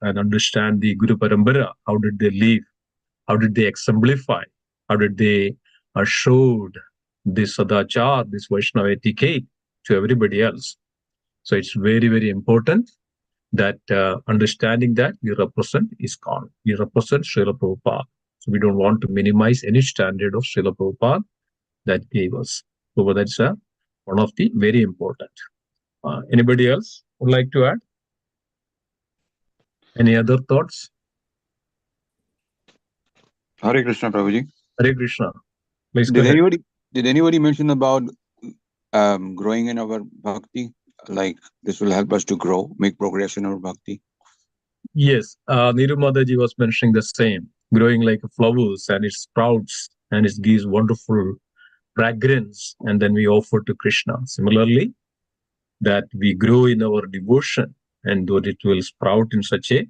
and understand the Guru Parampara. How did they live? How did they exemplify? How did they showed this Sadachar, this Vaishnava etiquette to everybody else? So it's very, very important that understanding that we represent ISKCON, we represent Srila Prabhupada. So we don't want to minimize any standard of Srila Prabhupada that gave us. So that's one of the very important. Anybody else would like to add? Any other thoughts? Hare Krishna, Prabhuji. Hare Krishna. Please go ahead. Did anybody mention about growing in our bhakti? Like this will help us to grow, make progress in our bhakti? Yes, Niru Mataji was mentioning the same. Growing like flowers, and it sprouts and it gives wonderful fragrance, and then we offer to Krishna. Similarly, that we grow in our devotion, and though it will sprout in such a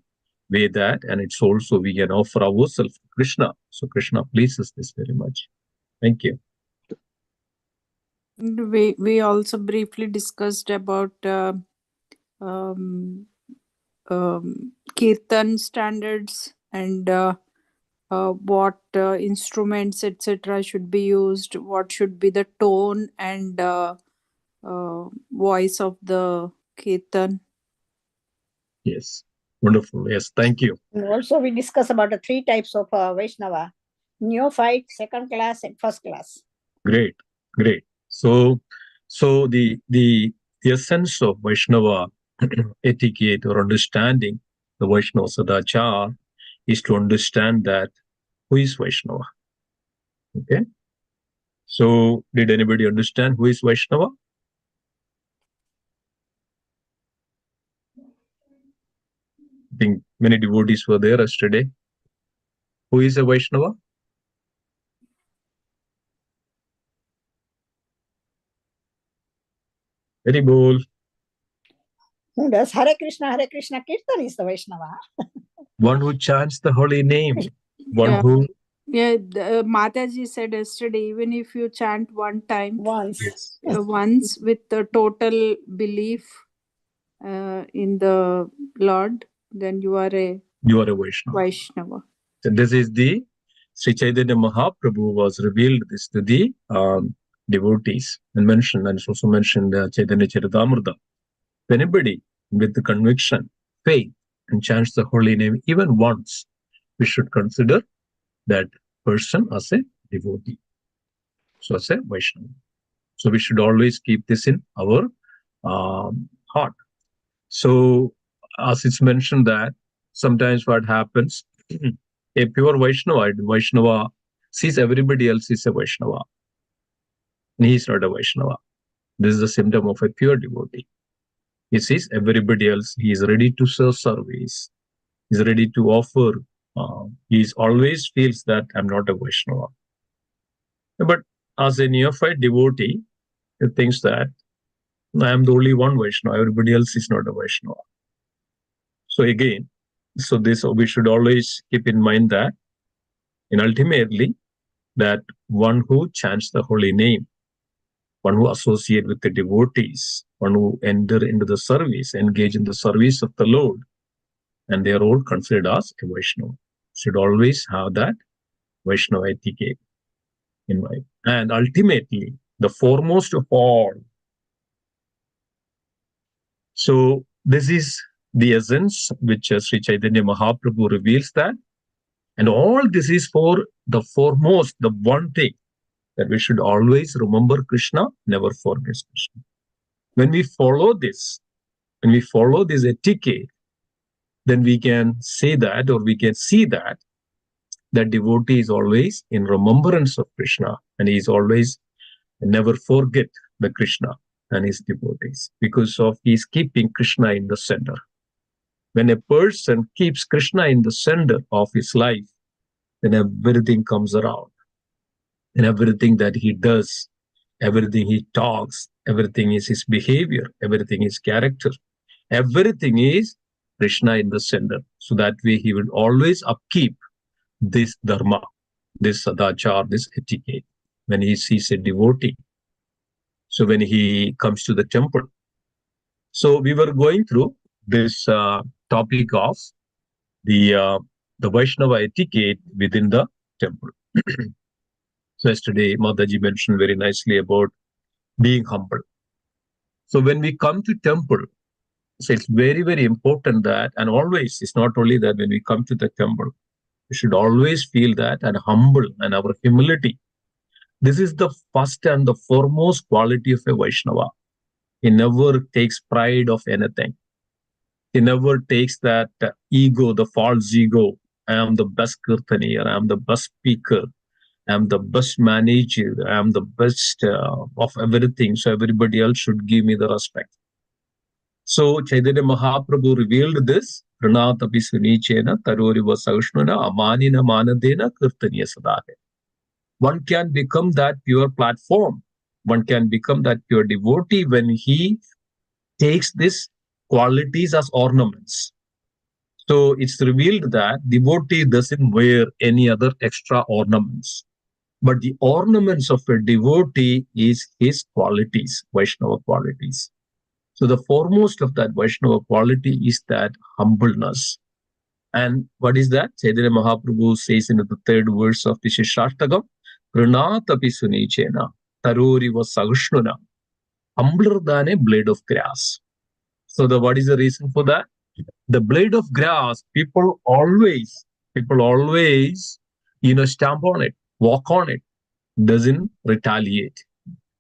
way that, and it's also we can offer ourselves to Krishna. So Krishna pleases this very much. Thank you. We also briefly discussed about kirtan standards and what instruments etc. should be used, what should be the tone and voice of the kirtan. Yes, wonderful. Yes, thank you. And also we discuss about the 3 types of Vaishnava: neophyte, second class, and first class. Great, great. So the essence of Vaishnava etiquette or understanding the Vaishnava Sadachar is to understand that who is Vaishnava. Okay. So did anybody understand who is Vaishnava? I think many devotees were there yesterday. Who is a Vaishnava? Very bold. Who does Hare Krishna Kirtan is the Vaishnava. One who chants the holy name. One Yeah. who... Yeah, Mataji said yesterday, even if you chant one time, Once. once with the total belief in the Lord, then you are a Vaishnava. So this is the Sri Chaitanya Mahaprabhu was revealed this to the devotees and mentioned, and it's also mentioned Chaitanya Charitamrita. If anybody with the conviction, faith, and chants the holy name even once, we should consider that person as a devotee. So as a Vaishnava. So we should always keep this in our heart. So as it's mentioned that sometimes what happens, a pure Vaishnava sees everybody else is a Vaishnava. And he is not a Vaishnava. This is a symptom of a pure devotee. He sees everybody else. He is ready to serve service. He is ready to offer. He always feels that I'm not a Vaishnava. But as a neophyte devotee, he thinks that I am the only one Vaishnava. Everybody else is not a Vaishnava. So again, we should always keep in mind that, and ultimately, that one who chants the holy name, one who associate with the devotees, one who enter into the service, engage in the service of the Lord, and they are all considered as a Vaishnava. Should always have that Vaishnava etiquette in mind. And ultimately, the foremost of all. So this is the essence which Sri Chaitanya Mahaprabhu reveals that. And all this is for the foremost, the one thing, that we should always remember Krishna, never forget Krishna. When we follow this etiquette, then we can say that, or we can see that devotee is always in remembrance of Krishna, and he is always never forget the Krishna and his devotees, because of he is keeping Krishna in the center. When a person keeps Krishna in the center of his life, then everything comes around. And everything that he does, everything he talks, everything is his behavior, everything is character, everything is Krishna in the center. So that way he will always upkeep this dharma, this sadachar, this etiquette, when he sees a devotee. So when he comes to the temple. So we were going through this topic of the Vaishnava etiquette within the temple. So yesterday, Mataji mentioned very nicely about being humble. So when we come to temple, so it's very, very important that, and always, it's not only that when we come to the temple, we should always feel that and humble and our humility. This is the first and the foremost quality of a Vaishnava. He never takes pride of anything. He never takes that ego, the false ego. I am the best kirtanier, I am the best speaker, I am the best manager, I am the best of everything. So everybody else should give me the respect. So Chaitanya Mahaprabhu revealed this. Pranatapi sunichena taroriva saushnuna amanina manadena kirtaniya sadahe. One can become that pure platform. One can become that pure devotee when he takes these qualities as ornaments. So it's revealed that devotee doesn't wear any other extra ornaments. But the ornaments of a devotee is his qualities, Vaishnava qualities. So the foremost of that Vaishnava quality is that humbleness. And what is that? Chaitanya Mahaprabhu says in the third verse of the Shishashtagam, Pranatapi sunichena, taroriva sagashnuna, humbler than a blade of grass. So what is the reason for that? The blade of grass, people always, stamp on it, walk on it, doesn't retaliate.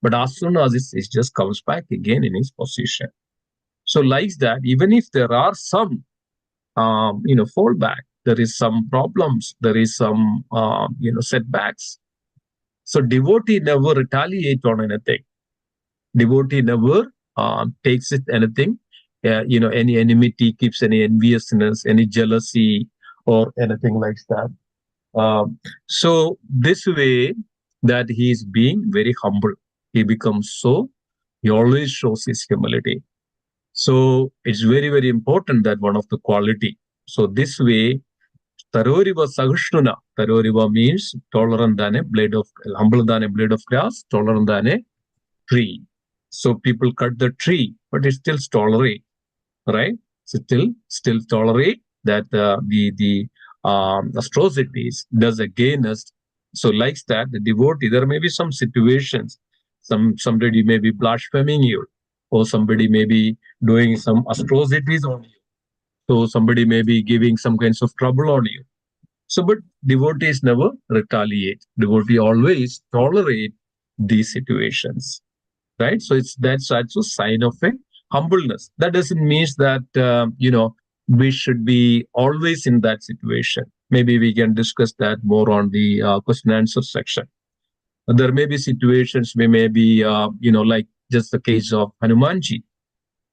But as soon as it just comes back again in its position. So like that, even if there are some, fallback, there is some problems, there is some, setbacks. So devotee never retaliate on anything. Devotee never takes it anything, any enmity, keeps any enviousness, any jealousy, or anything like that. So this way that he is being very humble, he becomes so, he always shows his humility. So it's very, very important that one of the quality. So this way, Taroriva Sagashnuna. Taroriva means tolerant than a blade of, humble than a blade of grass, tolerant than a tree. So people cut the tree, but it still tolerate, right? Still tolerate that the atrocities does against. So likes that the devotee, there may be some situations, somebody may be blaspheming you, or somebody may be doing some atrocities on you. So somebody may be giving some kinds of trouble on you. So, but devotees never retaliate. Devotee always tolerate these situations, right? So that's also a sign of a humbleness. That doesn't mean that, we should be always in that situation. Maybe we can discuss that more on the question and answer section. There may be situations, we may be, like just the case of Hanumanji.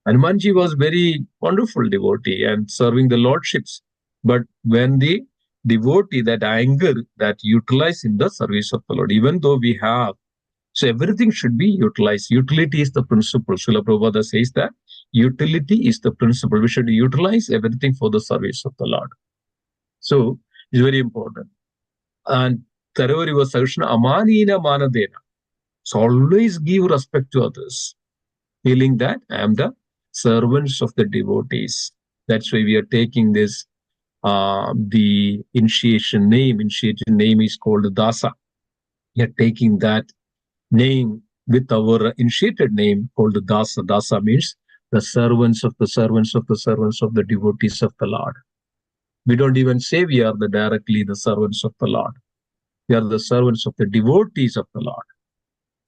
Hanumanji was very wonderful devotee and serving the lordships. But when the devotee, that anger, that utilized in the service of the Lord, even though we have, so everything should be utilized. Utility is the principle. Srila Prabhupada says that utility is the principle. We should utilize everything for the service of the Lord. So it's very important. And Taravariva Sarshana Amanina Manadena. So always give respect to others, feeling that I am the servants of the devotees. That's why we are taking this, the initiation name. Initiation name is called Dasa. We are taking that name with our initiated name called Dasa. Dasa means the servants of the servants of the servants of the devotees of the Lord. We don't even say we are directly the servants of the Lord. We are the servants of the devotees of the Lord.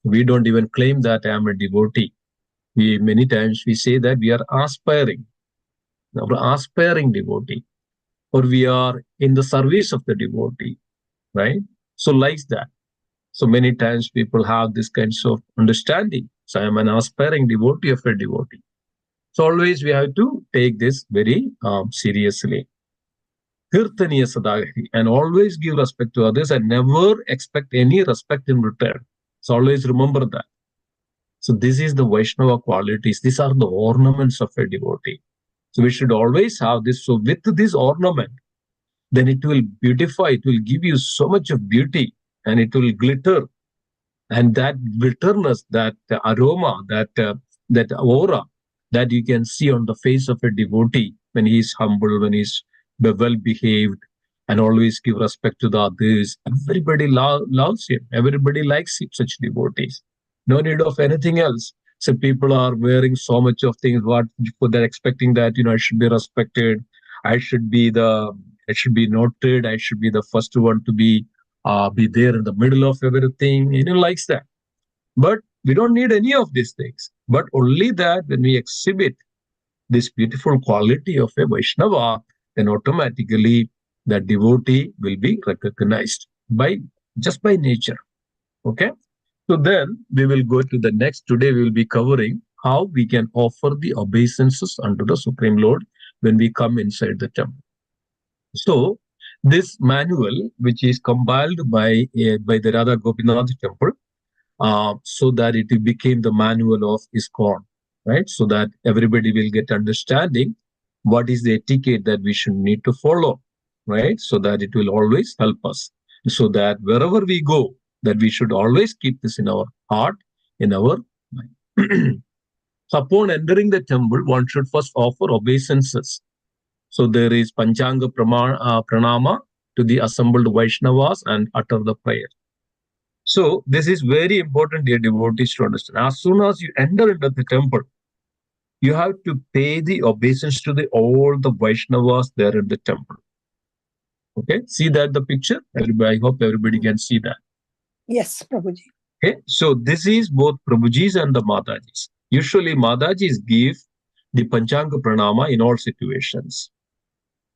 We don't even claim that I am a devotee. Many times we say that we are aspiring devotee, or we are in the service of the devotee, right? So like that. So many times people have this kinds of understanding. So I am an aspiring devotee of a devotee. So always we have to take this very seriously. Kirtaniya Sadagari, and always give respect to others and never expect any respect in return. So always remember that. So this is the Vaishnava qualities. These are the ornaments of a devotee. So we should always have this. So with this ornament, then it will beautify, it will give you so much of beauty, and it will glitter. And that glitterness, that aroma, that aura that you can see on the face of a devotee when he is humble, when he's be well-behaved, and always give respect to the others. Everybody loves him. Everybody likes him, such devotees. No need of anything else. So people are wearing so much of things. What they're expecting that I should be respected. I should be noted. I should be the first one to be there in the middle of everything. Likes that. But we don't need any of these things. But only that when we exhibit this beautiful quality of a Vaishnava, then automatically that devotee will be recognized just by nature. Okay. So then we will go to the next. Today we will be covering how we can offer the obeisances unto the Supreme Lord when we come inside the temple. So this manual, which is compiled by the Radha Gopinath temple, so that it became the manual of ISKCON, right? So that everybody will get understanding what is the etiquette that we should need to follow, right? So that it will always help us. So that wherever we go, that we should always keep this in our heart, in our mind. So upon entering the temple, one should first offer obeisances. So there is Panchanga Pranama to the assembled Vaishnavas and utter the prayer. So this is very important, dear devotees, to understand. As soon as you enter into the temple, you have to pay the obeisance to all the Vaishnavas there in the temple. Okay, see that the picture? Everybody, I hope everybody can see that. Yes, Prabhuji. Okay, so this is both Prabhujis and the Matajis. Usually Matajis give the Panchanga Pranama in all situations,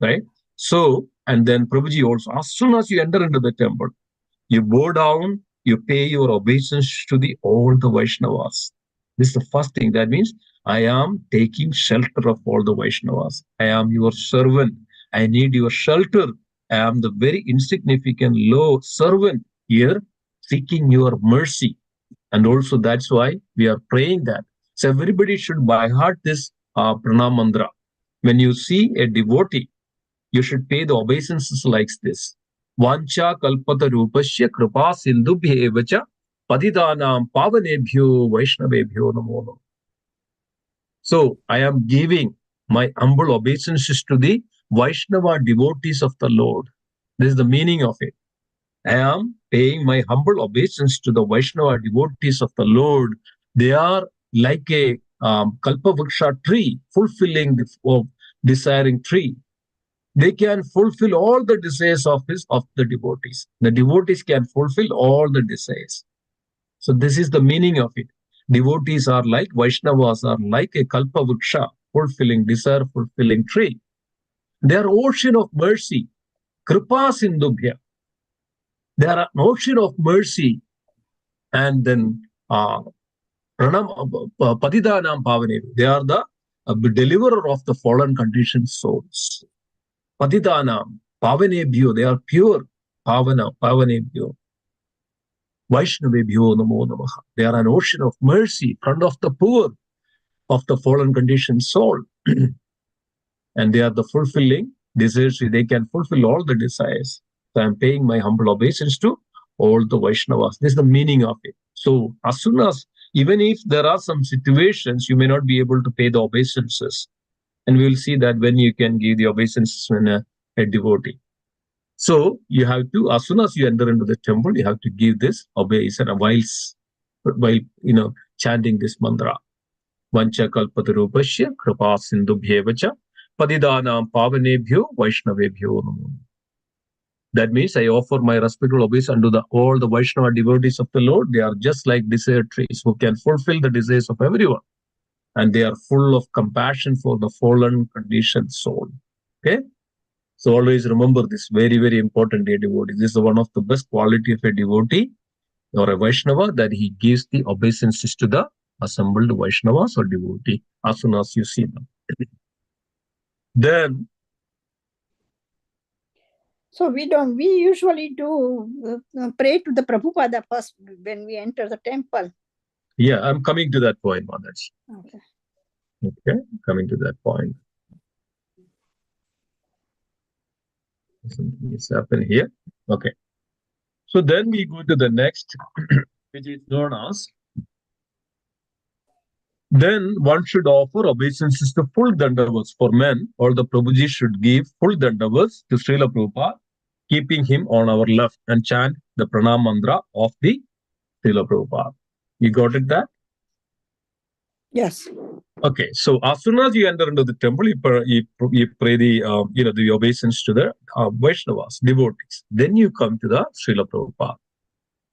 right? So, and then Prabhuji also, as soon as you enter into the temple, you bow down, you pay your obeisance to all the Vaishnavas. This is the first thing. That means I am taking shelter of all the Vaishnavas. I am your servant. I need your shelter. I am the very insignificant, low servant here, seeking your mercy. And also that's why we are praying that. So everybody should by heart this pranam mantra. When you see a devotee, you should pay the obeisances like this. Vancha kalpata rupasya kripa sindubhye evacha padidanam pavanebhyo vaishnavebhyo namo namo. So I am giving my humble obeisances to the Vaishnava devotees of the Lord. This is the meaning of it. I am paying my humble obeisance to the Vaishnava devotees of the Lord. They are like a kalpavriksha tree, fulfilling the desiring tree. They can fulfill all the desires of the devotees. The devotees can fulfill all the desires. So this is the meaning of it. Devotees are like, Vaishnavas are like a kalpavriksha, fulfilling desire, fulfilling tree. They are ocean of mercy, kripa sindubhya. They are an ocean of mercy, and then Padidanam Pavane. They are the deliverer of the fallen conditioned souls. Padidanam Pavanebhyo. They are pure. Pavanebhyo. Vaishnavebhyo namo namaha. They are an ocean of mercy, front of the poor, of the fallen conditioned soul. And they are the fulfilling desires. They can fulfill all the desires. So I am paying my humble obeisance to all the Vaishnavas. This is the meaning of it. So as soon as, even if there are some situations, you may not be able to pay the obeisances. And we will see that when you can give the obeisances when a devotee. So you have to, as soon as you enter into the temple, you have to give this obeisance while chanting this mantra. Vancha kalpatarupasya kripa sindubhyevacha padidanam pavanebhyo vaishnavebhyo namo. That means I offer my respectful obeisance unto all the Vaishnava devotees of the Lord. They are just like desire trees who can fulfill the desires of everyone. And they are full of compassion for the fallen conditioned soul. Okay? So always remember this, very, very important, dear devotees. This is one of the best quality of a devotee or a Vaishnava, that he gives the obeisances to the assembled Vaishnavas or devotee as soon as you see them. Then, so we usually do pray to the Prabhupada first when we enter the temple. Yeah, I'm coming to that point, Madhaj. Okay. Okay, coming to that point. Something is happening here. Okay. So then we go to the next, which is known as Then one should offer obeisances to full dandavats for men. All the Prabhuji should give full dandavats to Srila Prabhupada, keeping him on our left, and chant the pranam mantra of the Srila Prabhupada. You got it that? Yes. Okay, so as soon as you enter into the temple, you pray the the obeisance to the Vaishnavas, devotees. Then you come to the Srila Prabhupada.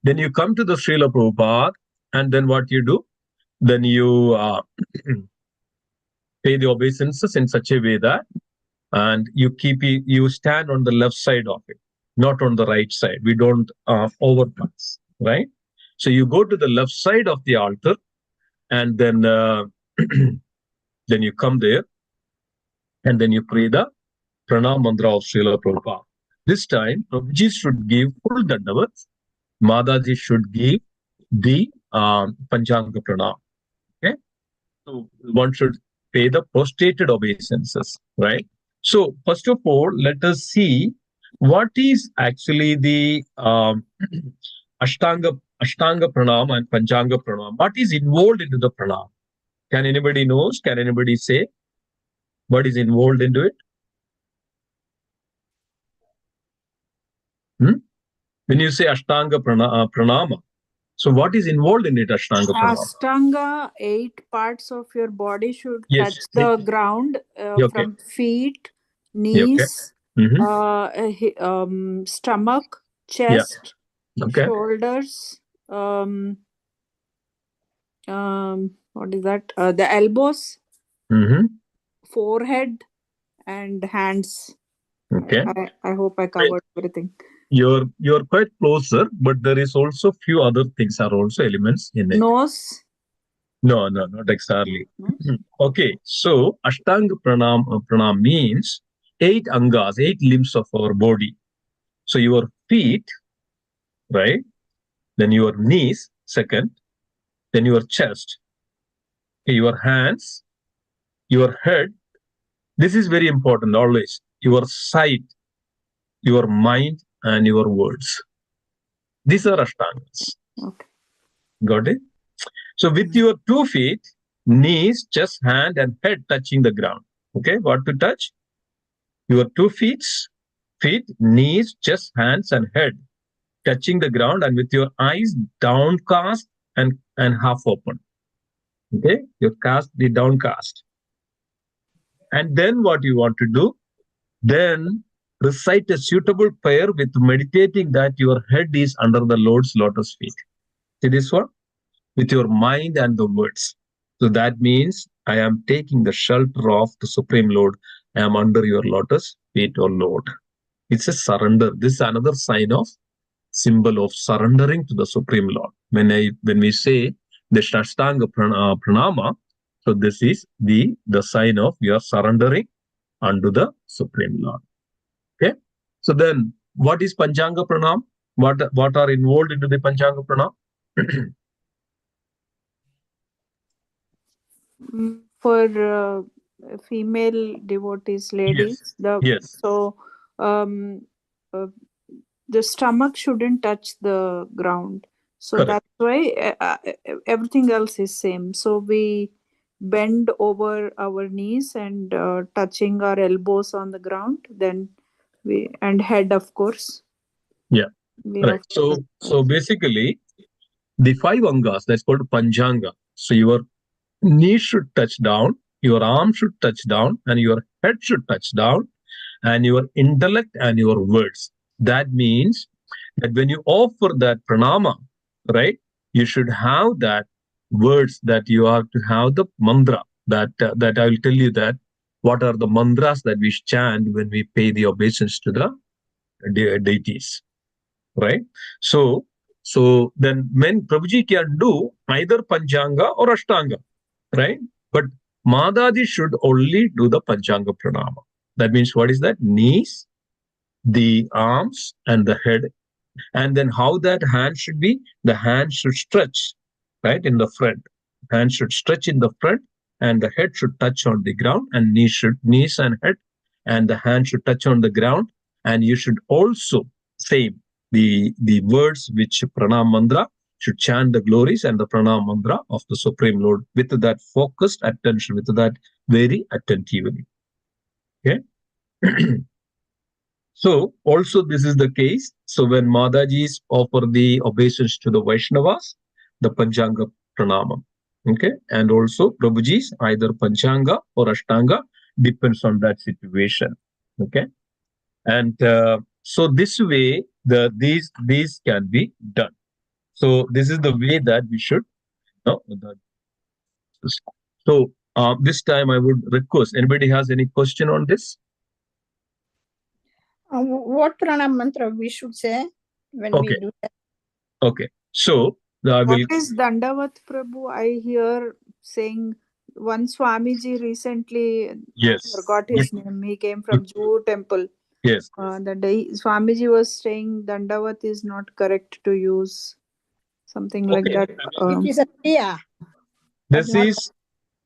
Then you come to the Srila Prabhupada, and then what you do? Then you pay the obeisances in such a way that, and you stand on the left side of it, not on the right side. We don't overpass, right? So you go to the left side of the altar, and then then you come there, and then you pray the pranam mantra of Srila Prabhupada. This time, Prabhuji should give full dandavats. Mataji should give the Panchanga pranam. Okay, so one should pay the prostrated obeisances, right? So first of all, let us see what is actually the Ashtanga pranam and Panchanga pranam. What is involved into the pranam? Can anybody knows? Can anybody say what is involved into it? When you say Ashtanga pranama, so what is involved in it, Ashtanga pranama? Ashtanga, 8 parts of your body should Yes. touch the ground, Okay. from feet, knees, stomach, chest, shoulders, what is that? The elbows, forehead, and hands. Okay. I hope I covered everything. You're quite closer, but there is also few other things are also elements in it. Nose? No, not exactly. Okay, so Ashtanga pranam means 8 angas, 8 limbs of our body. So your feet, right? Then your knees, second. Then your chest, your hands, your head. This is very important always. Your sight, your mind, and your words. These are Ashtangas. Okay. Got it? So with your 2 feet, knees, chest, hand, and head touching the ground. Okay, what to touch? Your 2 feet, knees, chest, hands, and head touching the ground, and with your eyes downcast and half open. Okay, you cast the downcast. And then what you want to do? Then recite a suitable prayer with meditating that your head is under the Lord's lotus feet. See this one? With your mind and the words. So that means I am taking the shelter of the Supreme Lord. I am under your lotus feet, O Lord. It's a surrender. This is another symbol of surrendering to the Supreme Lord. When we say the Ashtanga pranama, so this is the sign of you are surrendering unto the Supreme Lord. Okay. So then, what is Panchanga pranam? What are involved into the Panchanga pranam? For female devotees, ladies, so the stomach shouldn't touch the ground. So correct. That's why everything else is same. So we bend over our knees and touching our elbows on the ground. Then and head, of course. Yeah. Right. So basically, the 5 angas, that's called Panchanga. So your knee should touch down, your arm should touch down, and your head should touch down, and your intellect and your words. That means that when you offer that pranama, right, you should have that words, that you have to have the mantra, that I will tell you that what are the mantras that we chant when we pay the obeisance to the deities, right? So then men Prabhuji can do either Panchanga or Ashtanga, right? But Madaji should only do the Panchanga pranama. That means what is that? Knees, the arms, and the head. And then how that hand should be? The hand should stretch, right, in the front. Hand should stretch in the front, and the head should touch on the ground, and knees and head, and the hand should touch on the ground. And you should also say the words which pranam mantra should chant the glories and the pranam mantra of the Supreme Lord with that focused attention, with that very attentively. Okay. So also this is the case. So when Madajis offer the obeisance to the Vaishnavas, the Panchanga Pranamam. Okay. And also Prabhujis, either Panchanga or Ashtanga, depends on that situation. Okay. And so this way, these can be done. So this is the way that we should know. So this time I would request, anybody has any question on this? What pranam mantra we should say when we do that? Okay. So I will. What is Dandavat Prabhu? I hear saying one Swamiji recently, Yes. I forgot his name. He came from Juhu temple. Yes. The day Swamiji was saying Dandavat is not correct to use. Something like that. It is a kriya. This is,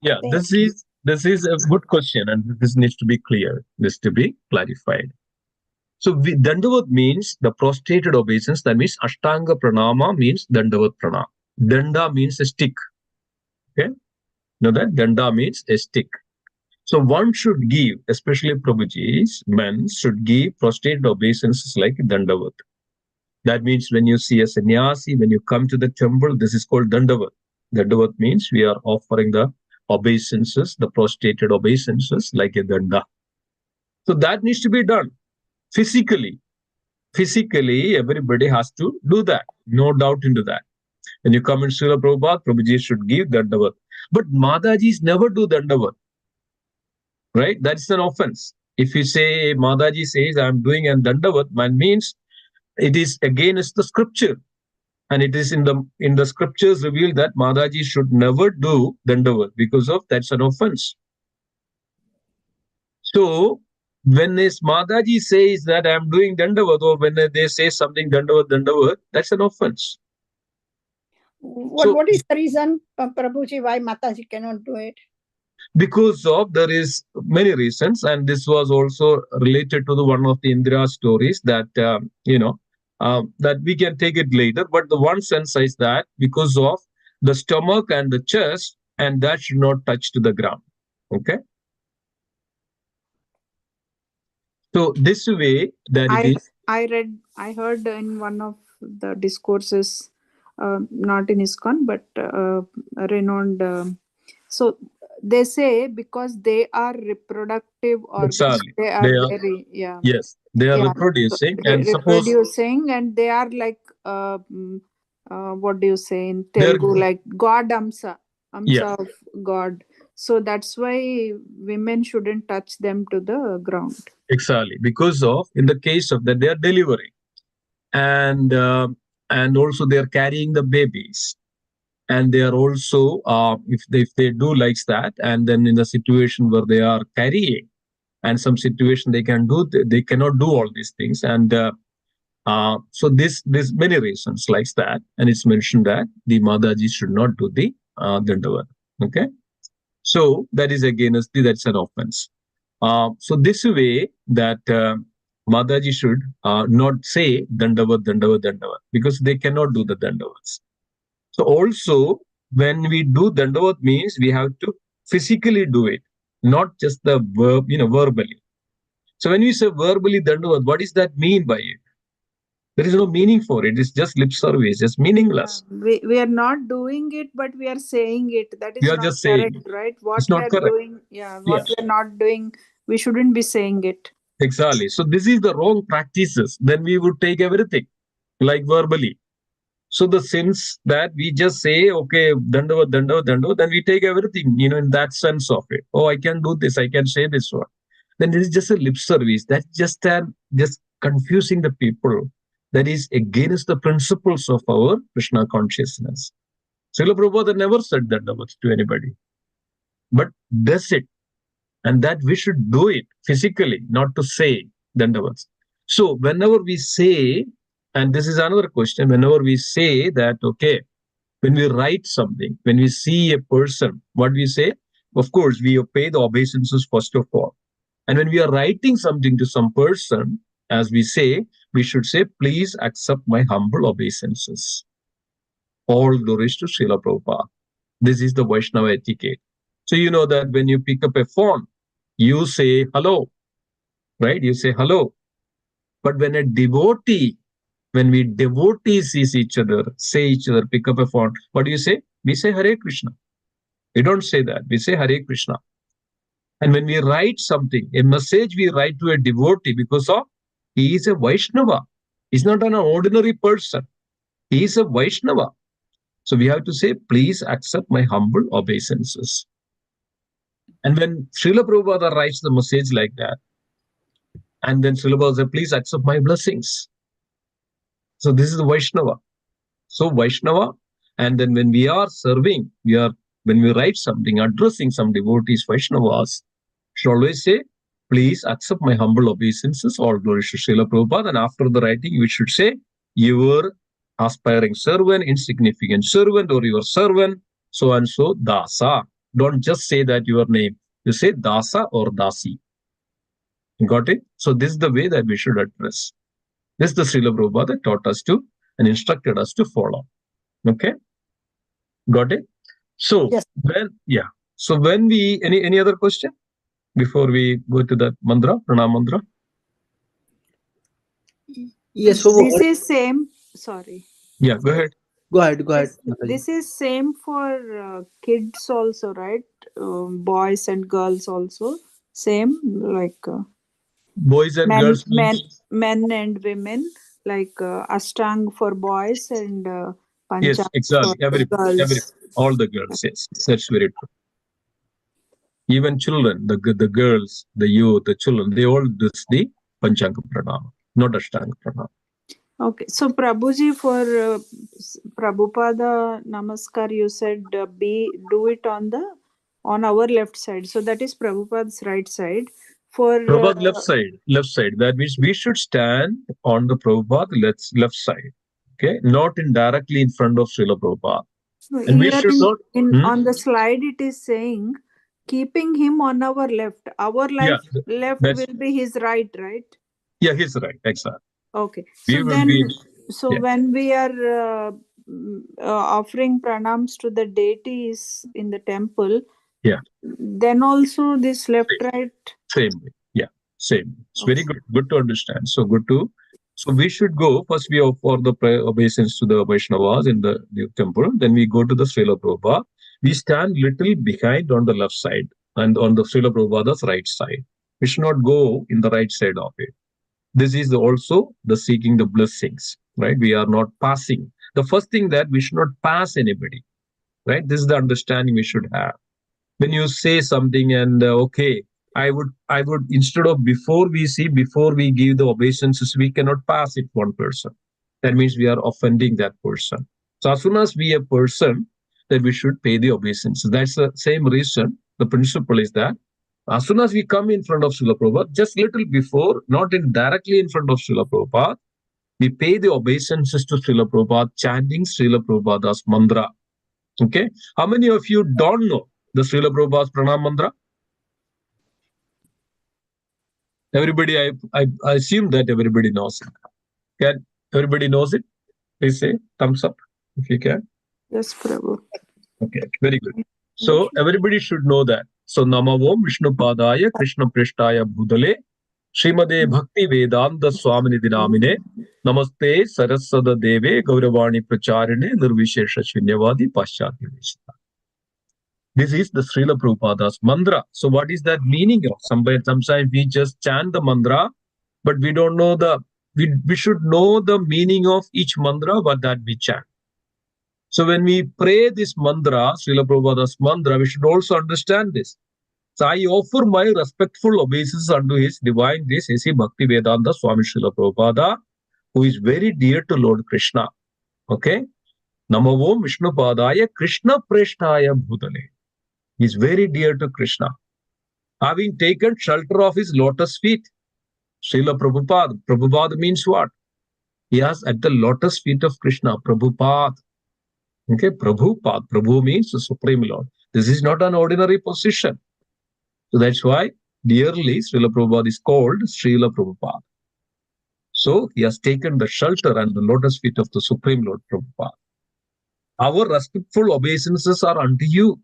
yeah, this is a good question, and this needs to be clear, this to be clarified. So Dandavat means the prostrated obeisance. That means Ashtanga Pranama means Dandavat Pranam. Danda means a stick. Okay, know that Danda means a stick. So one should give, especially Prabhujis, men should give prostrated obeisances like Dandavat. That means when you see a sannyasi, when you come to the temple, this is called Dandavat. Dandavat means we are offering the obeisances, the prostrated obeisances like a danda. So that needs to be done physically. Physically, everybody has to do that. No doubt into that. When you come in Srila Prabhupada, Prabhuji should give Dandavat. But Madajis never do Dandavat. Right? That's an offense. If you say, Madaji says, I'm doing an Dandavat, man means it is against the scripture. And it is in the scriptures revealed that Madaji should never do Dandavat because of that's an offense. So when this Madaji says that I'm doing Dandavat, or when they say something Dandavat, that's an offense. What is the reason, Prabhuji, why Mataji cannot do it? Because of there is many reasons, and this was also related to the one of the Indira stories that that we can take it later. But the one sense is that because of the stomach and the chest, and that should not touch to the ground. Okay. So this way that it is. I heard in one of the discourses, not in ISKCON, but renowned. So they say because they are reproductive organs, Exactly. they are very Yes, they are reproducing, and reproducing, and they are like what do you say in Telugu, like God Amsa of God. So that's why women shouldn't touch them to the ground. Exactly, because of in the case of that they are delivering, and also they are carrying the babies, and they are also if they do like that, and then in the situation where they are carrying, and some situation they cannot do all these things, and so this many reasons like that, and it's mentioned that the Madaji should not do the Dandavat. Okay, so that is against that's an offense. So this way that Madaji should not say Dandavat, because they cannot do the Dandavats. So also when we do Dandavat means we have to physically do it, not just the verb, verbally. So when we say verbally Dandavat, what does that mean by it? There is no meaning for it. It's just lip service, just meaningless. We are not doing it, but we are saying it. That is not just correct, saying. right? What It's not we are correct. doing, what we are not doing, we shouldn't be saying it. Exactly. So this is the wrong practices. Then we would take everything like verbally. So the sense that we just say, okay, Dandavat, then we take everything, in that sense of it. Oh, I can do this, I can say this one. Then it is just a lip service. That's just confusing the people. That is against the principles of our Krishna consciousness. Srila Prabhupada never said Dandavat to anybody, but does it. And that we should do it physically, not to say Dandavats. So whenever we say, and this is another question, whenever we say that, okay, when we write something, when we see a person, what we say, of course, we pay the obeisances first of all. And when we are writing something to some person, as we say, we should say, please accept my humble obeisances. All glories to Srila Prabhupada. This is the Vaishnava etiquette. So you know that when you pick up a phone, you say hello, right? You say hello. But when we devotees see each other, pick up a phone, what do you say? We say Hare Krishna. We don't say that. We say Hare Krishna. And when we write something, a message we write to a devotee because of he is a Vaishnava. He's not an ordinary person. He is a Vaishnava. So we have to say, please accept my humble obeisances. And when Srila Prabhupada writes the message like that, and then Srila Prabhupada says, please accept my blessings. So this is the Vaishnava. So Vaishnava, and then when we are serving, when we write something, addressing some devotees, Vaishnavas, should always say, please accept my humble obeisances, all glory to Srila Prabhupada. And after the writing, we should say, your aspiring servant, insignificant servant, or your servant, so and so, Dasa. Don't just say that your name. You say Dasa or Dasi. Got it? So this is the way that we should address. This is the Srila Prabhupada taught us to and instructed us to follow. Okay? Got it? So Yes. when we any other question before we go to that mantra, pranam mantra? Yes, This is same. Sorry. Yeah, go ahead. Go ahead. This is same for kids also, right? Boys and girls also. Same, like Boys and girls means men and women, like Ashtang for boys and yes, Panchang exactly. for girls. All the girls, yes, that's very true. Even children, the girls, the youth, the children, they all do the Panchanga Pranama, not Ashtanga Pranama. Okay, so Prabhuji, for Prabhupada Namaskar, you said do it on our left side. So that is Prabhupada's right side. For Prabhupada left side. That means we should stand on the Prabhupada left side. Okay, not directly in front of Srila Prabhupada. And we here should not. on the slide it is saying keeping him on our left. Our left will be his right? Yeah, he's right. Exactly. Okay. We So will then, be. when we are offering pranams to the deities in the temple, then also this left, right? Same way. Yeah, same. It's very good. Good to understand. So good to. So we should go first. We offer the obeisance to the Vaishnavas in the temple. Then we go to the Srila Prabhupada. We stand little behind on the left side and on the Srila Prabhupada's right side. We should not go in the right side of it. This is also the seeking the blessings, right? We are not passing. The first thing that we should not pass anybody, right? This is the understanding we should have. When you say something and I would instead of before we give the obeisances, we cannot pass it one person. That means we are offending that person. So as soon as we a person, then we should pay the obeisances. That's the same reason. The principle is that as soon as we come in front of Srila Prabhupada, just little before, not directly in front of Srila Prabhupada, we pay the obeisances to Srila Prabhupada, chanting Srila Prabhupada's mantra. Okay? How many of you don't know the Srila Prabhupada's pranam mantra? Everybody, I assume that everybody knows it. Can everybody knows it? Please say thumbs up if you can. Yes, Prabhu. Okay, very good. So everybody should know that. So Namavom Vishnu Padaya Krishna Prishtaya Bhudale Srimade Bhakti Vedanta Swamini Dinamine Namaste Sarasada Deve Gauravani Pracharine Nirvishesha Shunyavadi Paschati Veshita. This is the Srila Prabhupada's mantra. So what is that meaning of? Sometimes we just chant the mantra, but we don't know we should know the meaning of each mantra, but that we chant. So when we pray this mantra, Srila Prabhupada's mantra, we should also understand this. So I offer my respectful obeisances unto His Divine Grace, A.C. Bhakti Vedanta Swami Srila Prabhupada, who is very dear to Lord Krishna. Okay? Namavom Vishnu Padaya Krishna Preshtaya Bhutale. He is very dear to Krishna. Having taken shelter of his lotus feet, Srila Prabhupada. Prabhupada means what? He is at the lotus feet of Krishna. Prabhupada. Okay, Prabhupada. Prabhu means the Supreme Lord. This is not an ordinary position. So that's why dearly Srila Prabhupada is called Srila Prabhupada. So he has taken the shelter and the lotus feet of the Supreme Lord Prabhupada. Our respectful obeisances are unto you.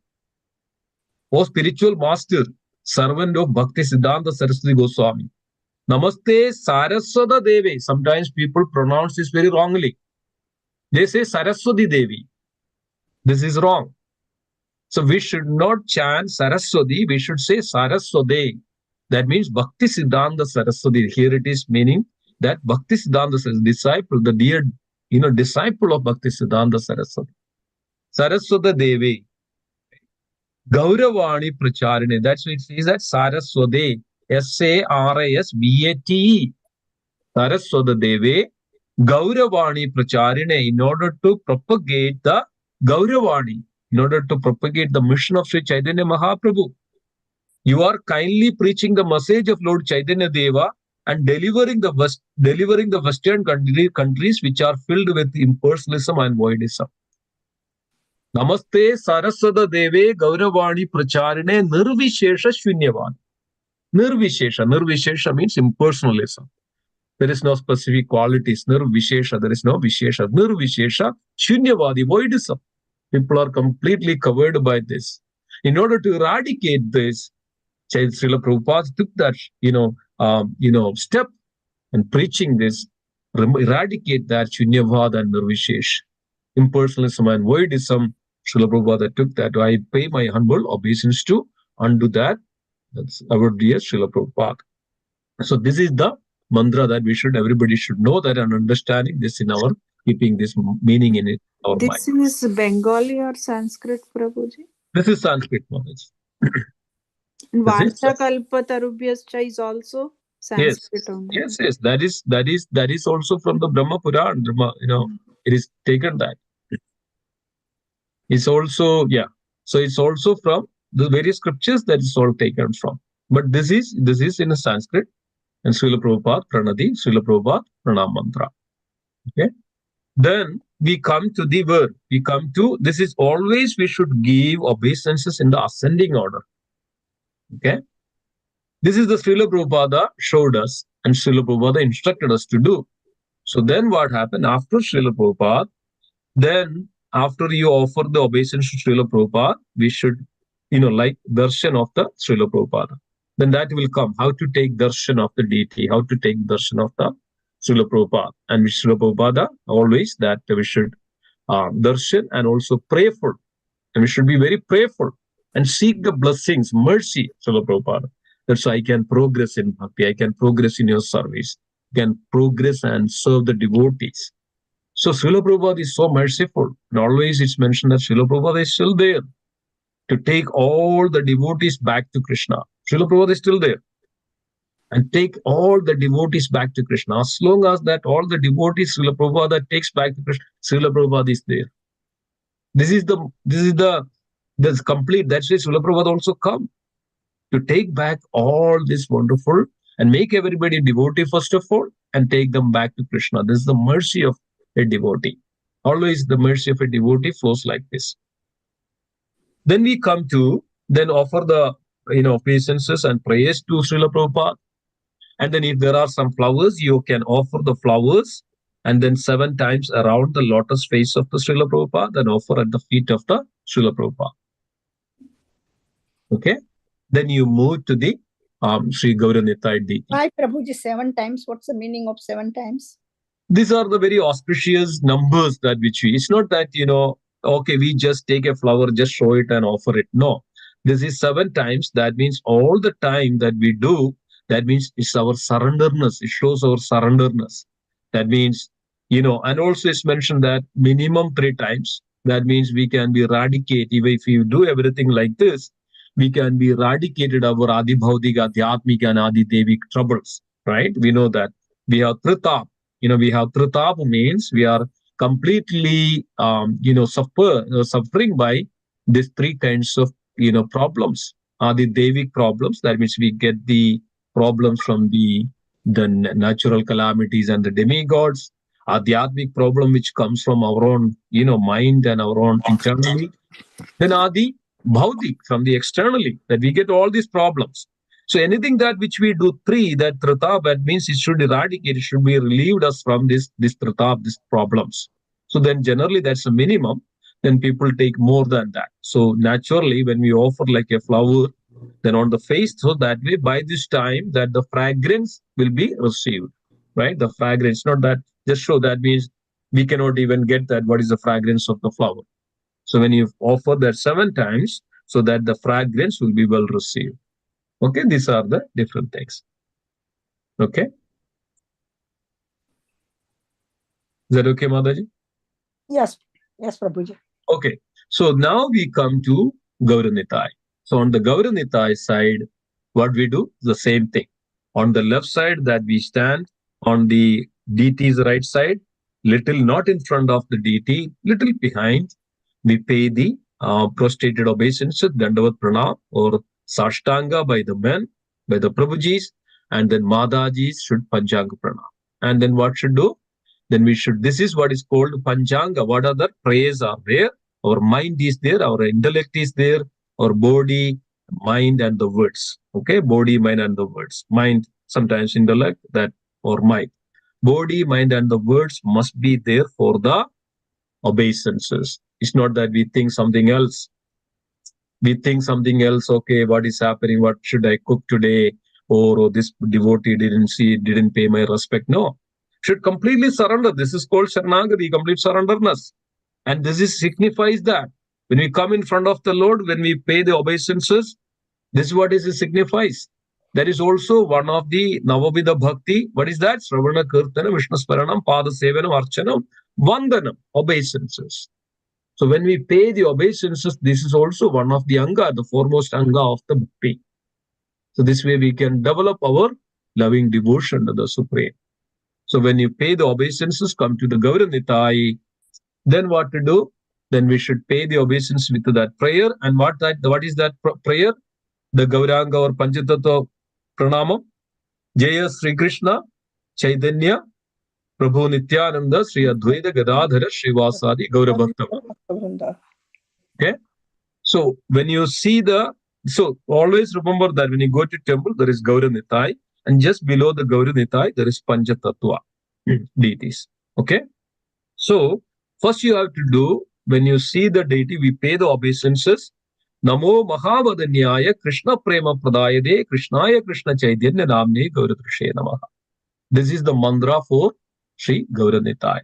O spiritual master, servant of Bhakti Siddhanta Saraswati Goswami. Namaste Saraswata Devi. Sometimes people pronounce this very wrongly. They say Saraswati Devi. This is wrong. So we should not chant Saraswati, we should say Saraswati. That means Bhakti Siddhanta Saraswati. Here it is meaning that Bhakti Siddhanta Saraswati, disciple, the dear, disciple of Bhakti Siddhanta Saraswati. Saraswata Devi. Gauravani Pracharine. That's why it says that Saraswati. Sarasvate. Saraswata Devi. Gauravani Pracharine. In order to propagate the Gauravani, in order to propagate the mission of Sri Chaitanya Mahaprabhu. You are kindly preaching the message of Lord Chaitanya Deva and delivering the Western countries which are filled with impersonalism and voidism. Namaste Saraswata Deve Gauravani Pracharine Nirvishesha Shunyavad. Nirvishesha means impersonalism. There is no specific qualities. Nirvishesha, there is no Vishesha. Nirvishesha Shunyavadi, voidism. People are completely covered by this. In order to eradicate this, Srila Prabhupada took that, step and preaching this, eradicate that Shunyavad and Nirvishesh, impersonalism and voidism. Srila Prabhupada took that. I pay my humble obeisance to undo that. That's our dear Srila Prabhupada. So this is the mantra that everybody should know that and understanding this in our, keeping this meaning in it. This mind. Is Bengali or Sanskrit, Prabhuji? This is Sanskrit knowledge. Varsha Kalpa Tarubhyascha is also Sanskrit only. Yes. That is also from the Brahma Puran. It is taken that. It's also, So it's also from the various scriptures that is all taken from. But this is in a Sanskrit. And Srila Prabhupada Pranadi, Srila Prabhupada Pranam Mantra. Okay. Then we come to the word. This is always we should give obeisances in the ascending order. Okay. This is the Srila Prabhupada showed us and Srila Prabhupada instructed us to do. So then what happened after Srila Prabhupada? Then after you offer the obeisance to Srila Prabhupada, we should, like darshan of the Srila Prabhupada. Then that will come. How to take darshan of the deity, how to take darshan of the Srila Prabhupada. And with Srila Prabhupada, always that we should darshan and also prayerful. And we should be very prayerful and seek the blessings, mercy, Srila Prabhupada. That's why I can progress in bhakti, I can progress in your service, I can progress and serve the devotees. So Srila Prabhupada is so merciful. And always it's mentioned that Srila Prabhupada is still there to take all the devotees back to Krishna. Srila Prabhupada is still there and take all the devotees back to Krishna. As long as that all the devotees Srila Prabhupada takes back to Krishna, Srila Prabhupada is there. This is complete. That's why Srila Prabhupada also come to take back all this wonderful and make everybody devotee first of all and take them back to Krishna. This is the mercy of a devotee. Always the mercy of a devotee flows like this. Then we come to offer the obeisances and prayers to Srila Prabhupada. And then if there are some flowers, you can offer the flowers and then 7 times around the lotus face of the Srila Prabhupada and offer at the feet of the Srila Prabhupada. Okay? Then you move to the Sri Gauranitai deity. Why Prabhuji 7 times? What's the meaning of 7 times? These are the very auspicious numbers that it's not that, okay, we just take a flower, just show it and offer it. No, this is 7 times. That means all the time that we do, that means it's our surrenderness. It shows our surrenderness. That means, and also it's mentioned that minimum 3 times. That means we can be eradicated. Even if you do everything like this, we can be eradicated our Adi Bhaudika, Adhyatmika and Adi Devik troubles, right? We know that. We have Tritap. We have Tritap means we are completely, suffering by these 3 kinds of, problems. Adi Devik problems. That means we get the problems from the natural calamities and the demigods. Adhyatmic problem which comes from our own, mind and our own internally. Then Adi Bhaudik from the externally, that we get all these problems. So anything that which we do 3, that Tritap, that means it should eradicate, it should be relieved us from this Tritap, these problems. So then generally that's a minimum. then people take more than that. So naturally, when we offer like a flower, then on the face, so that way by this time that the fragrance will be received, right? The fragrance, not that just show, that means we cannot even get that what is the fragrance of the flower. So when you offer that 7 times, so that the fragrance will be well received. Okay, these are the different things. Okay. Is that okay, Mataji? Yes, yes, Prabhuji. Okay, so now we come to Gauranitai. So on the Gauranitai side, what we do, the same thing. On the left side that we stand, on the deity's right side, little not in front of the deity, little behind, we pay the prostrated obeisance, Dandavat Pranam or Sashtanga by the men, by the Prabhujis, and then Madajis should Panchanga Pranam. And then what should do? Then we should, this is what is called Panchanga. What other prayers are there? Our mind is there, our intellect is there, our body, mind, and the words. Okay, body, mind, and the words. Mind, sometimes intellect, that or mind. Body, mind, and the words must be there for the obeisances. It's not that we think something else. We think something else. Okay, what is happening? What should I cook today? Or this devotee didn't pay my respect. No, should completely surrender. This is called Sharanagati, complete surrenderness. And this is signifies that when we come in front of the Lord, when we pay the obeisances, this is what it signifies. That is also one of the Navavida Bhakti. What is that? Sravana Kirtana, Vishnu Sparanam, Pada Sevanam, Archanam, Vandanam, obeisances. So when we pay the obeisances, this is also one of the Anga, the foremost Anga of the Bhakti. So this way we can develop our loving devotion to the Supreme. So when you pay the obeisances, come to the Gauranitai, then what to do? Then we should pay the obeisance with that prayer. And what is that prayer? The Gauranga or Panchatattva Pranamam. Jaya Sri Krishna, Chaitanya, Prabhu Nityananda, Sri Advaita Gadadhara, Srivasadi, Gaura Bhaktava. Okay. So when you see so always remember that when you go to temple, there is Gauranitai. And just below the Gauranitai, there is Panchatattva deities. Okay. So first you have to do, when you see the deity, we pay the obeisances. Namo Mahavadanyaya Krishna Prema Pradayade Krishnaya Krishna Chaitanya Namne Gauratrishe Namaha. This is the mantra for Sri Gauranitai.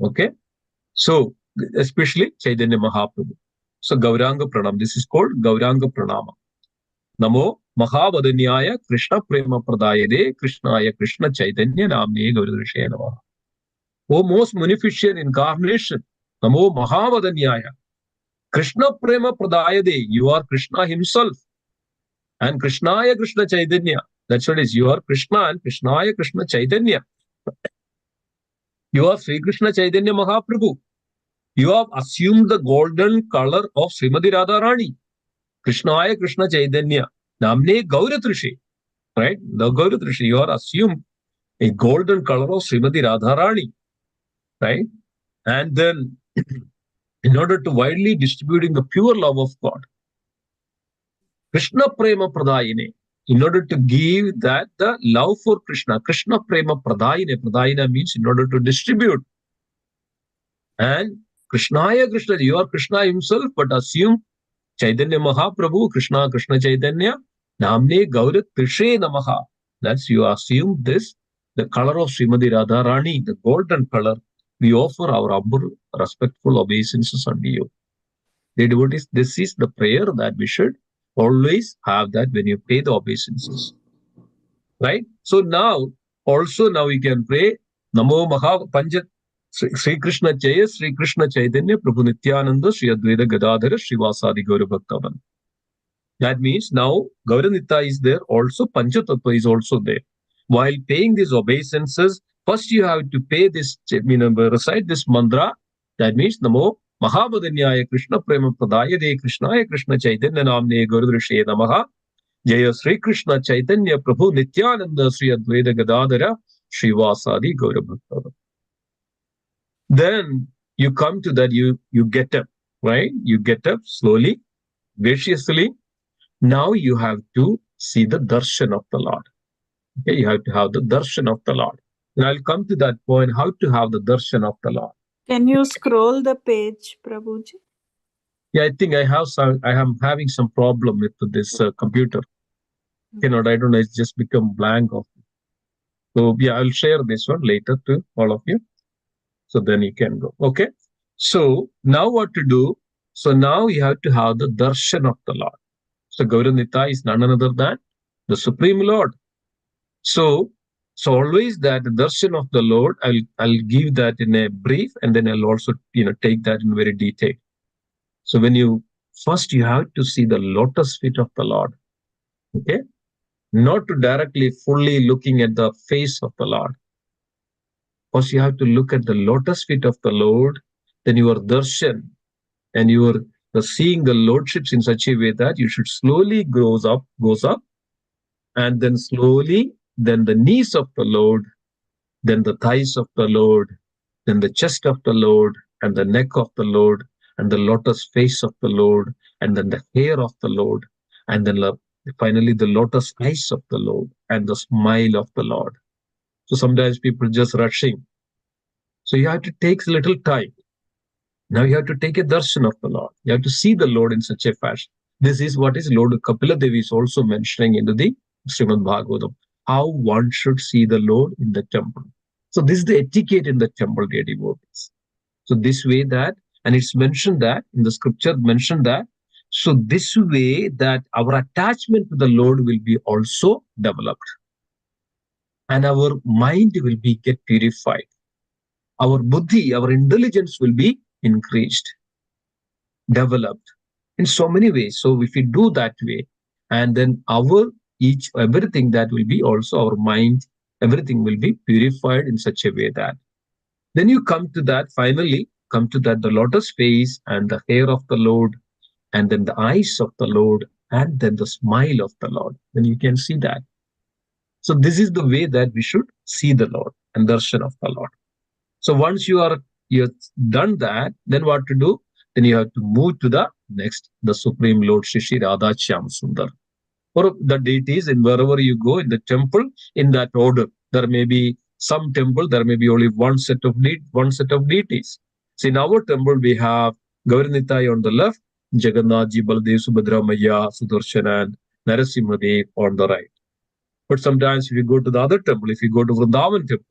Okay. So especially Chaitanya Mahaprabhu. So Gauranga Pranam. This is called Gauranga Pranama. Namo Mahavadanyaya Krishna Prema Pradayade Krishnaya Krishna Chaitanya Namne Gauratrishe Namaha. O most munificent incarnation, Namo Mahavadanyaya, Krishna Prema Pradayade, you are Krishna himself. And Krishnaya Krishna Chaitanya, that's what it is, you are Krishna and Krishnaya Krishna Chaitanya. You are Sri Krishna Chaitanya Mahaprabhu. You have assumed the golden color of Srimati Radharani. Krishnaya Krishna Chaitanya, Namne Gauratrishe, right? The Gauratrishe, you are assumed a golden color of Srimati Radharani. Right? And then in order to widely distributing the pure love of God, Krishna Prema Pradayine, in order to give that the love for Krishna, Krishna Prema Pradayine, Pradayina means in order to distribute. And Krishnaya Krishna, you are Krishna himself, but assume Chaitanya Mahaprabhu, Krishna Chaitanya, Namne Gaurat Trishe Namaha. That's you assume this, the color of Srimati Radharani, the golden color. We offer our humble, respectful obeisances unto you. The devotees, this is the prayer that we should always have, that when you pay the obeisances. Right? So now we can pray Namo Maha Panjat Sri Krishna Jaya, Sri Krishna Chaitanya, Prabhu Nityananda, Sri Advaita Gadadhara, Srivasadi Gaura Bhaktavan. That means now Gauranita is there, also Panchatattva is also there. While paying these obeisances, first you have to pay this, recite this mantra. That means Namo Mahavadanyaya Krishna Prema Pradayade Krishnaya Krishna Chaitanya Namne Gauradrishe Namaha. Jaya Sri Krishna Chaitanya Prabhu Nityananda Sri Advaita Gadadhara Srivasadi Gaura Bhaktava. Then you come to that, you get up, right? You get up slowly, graciously. Now you have to see the darshan of the Lord. Okay, you have to have the darshan of the Lord. And I'll come to that point, how to have the darshan of the Lord. Can you scroll the page, Prabhuji? Yeah, I think I am having some problem with this computer. I don't know, it's just become blank. So yeah, I'll share this one later to all of you. So then you can go. Okay. So now what to do? So now you have to have the darshan of the Lord. So Gauranita is none other than the Supreme Lord. So always that darshan of the Lord, I'll give that in a brief, and then I'll also take that in very detail. So when you have to see the lotus feet of the Lord. Okay. Not to directly fully looking at the face of the Lord. First, you have to look at the lotus feet of the Lord, then your darshan, and your seeing the lordships in such a way that you should slowly goes up, and then slowly, then the knees of the Lord, then the thighs of the Lord, then the chest of the Lord, and the neck of the Lord, and the lotus face of the Lord, and then the hair of the Lord, and then finally the lotus eyes of the Lord, and the smile of the Lord. So sometimes people just rushing. So you have to take a little time. Now you have to take a darshan of the Lord. You have to see the Lord in such a fashion. This is what is Lord Kapila Devi is also mentioning into the Srimad Bhagavatam, how one should see the Lord in the temple. So this is the etiquette in the temple, dear devotees. So this way that, and it's mentioned that, in the scripture mentioned that, so this way that our attachment to the Lord will be also developed. And our mind will be get purified. Our buddhi, our intelligence will be increased, developed in so many ways. So if we do that way, and then everything that will be also our mind, everything will be purified in such a way that then you come to that, finally come to that, the lotus face and the hair of the Lord, and then the eyes of the Lord, and then the smile of the Lord. Then you can see that. So this is the way that we should see the Lord and darshan of the Lord. So once you've done that, then what to do? Then you have to move to the next, the Supreme Lord Shri Radha Shyam Sundar. Or the deities, in wherever you go in the temple, in that order. There may be some temple, there may be only one set of deities. So in our temple, we have Gauranitai on the left, Jagannathji, Baladev, Subhadra Maya, Sudarshan, and Narasimhadev on the right. But sometimes if you go to the other temple, if you go to Vrindavan temple,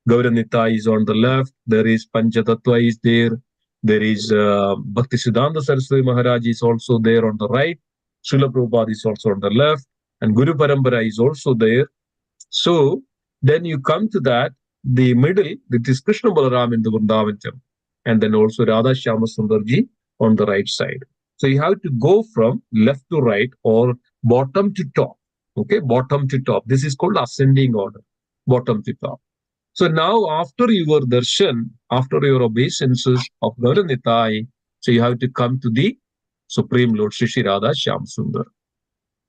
Gauranita is on the left, there is Panchatattva is there, there is Bhaktisiddhanta Saraswati Maharaj is also there on the right, Srila Prabhupada is also on the left, and Guru Parampara is also there. So then you come to that, the middle, it is Krishna Balaram in the Vrindavan temple, and then also Radha Shyama Sundarji on the right side. So you have to go from left to right or bottom to top. Okay, bottom to top. This is called ascending order, bottom to top. So now after your darshan, after your obeisances of Gauranitai, so you have to come to the Supreme Lord Shri Radha Shyam Sundar,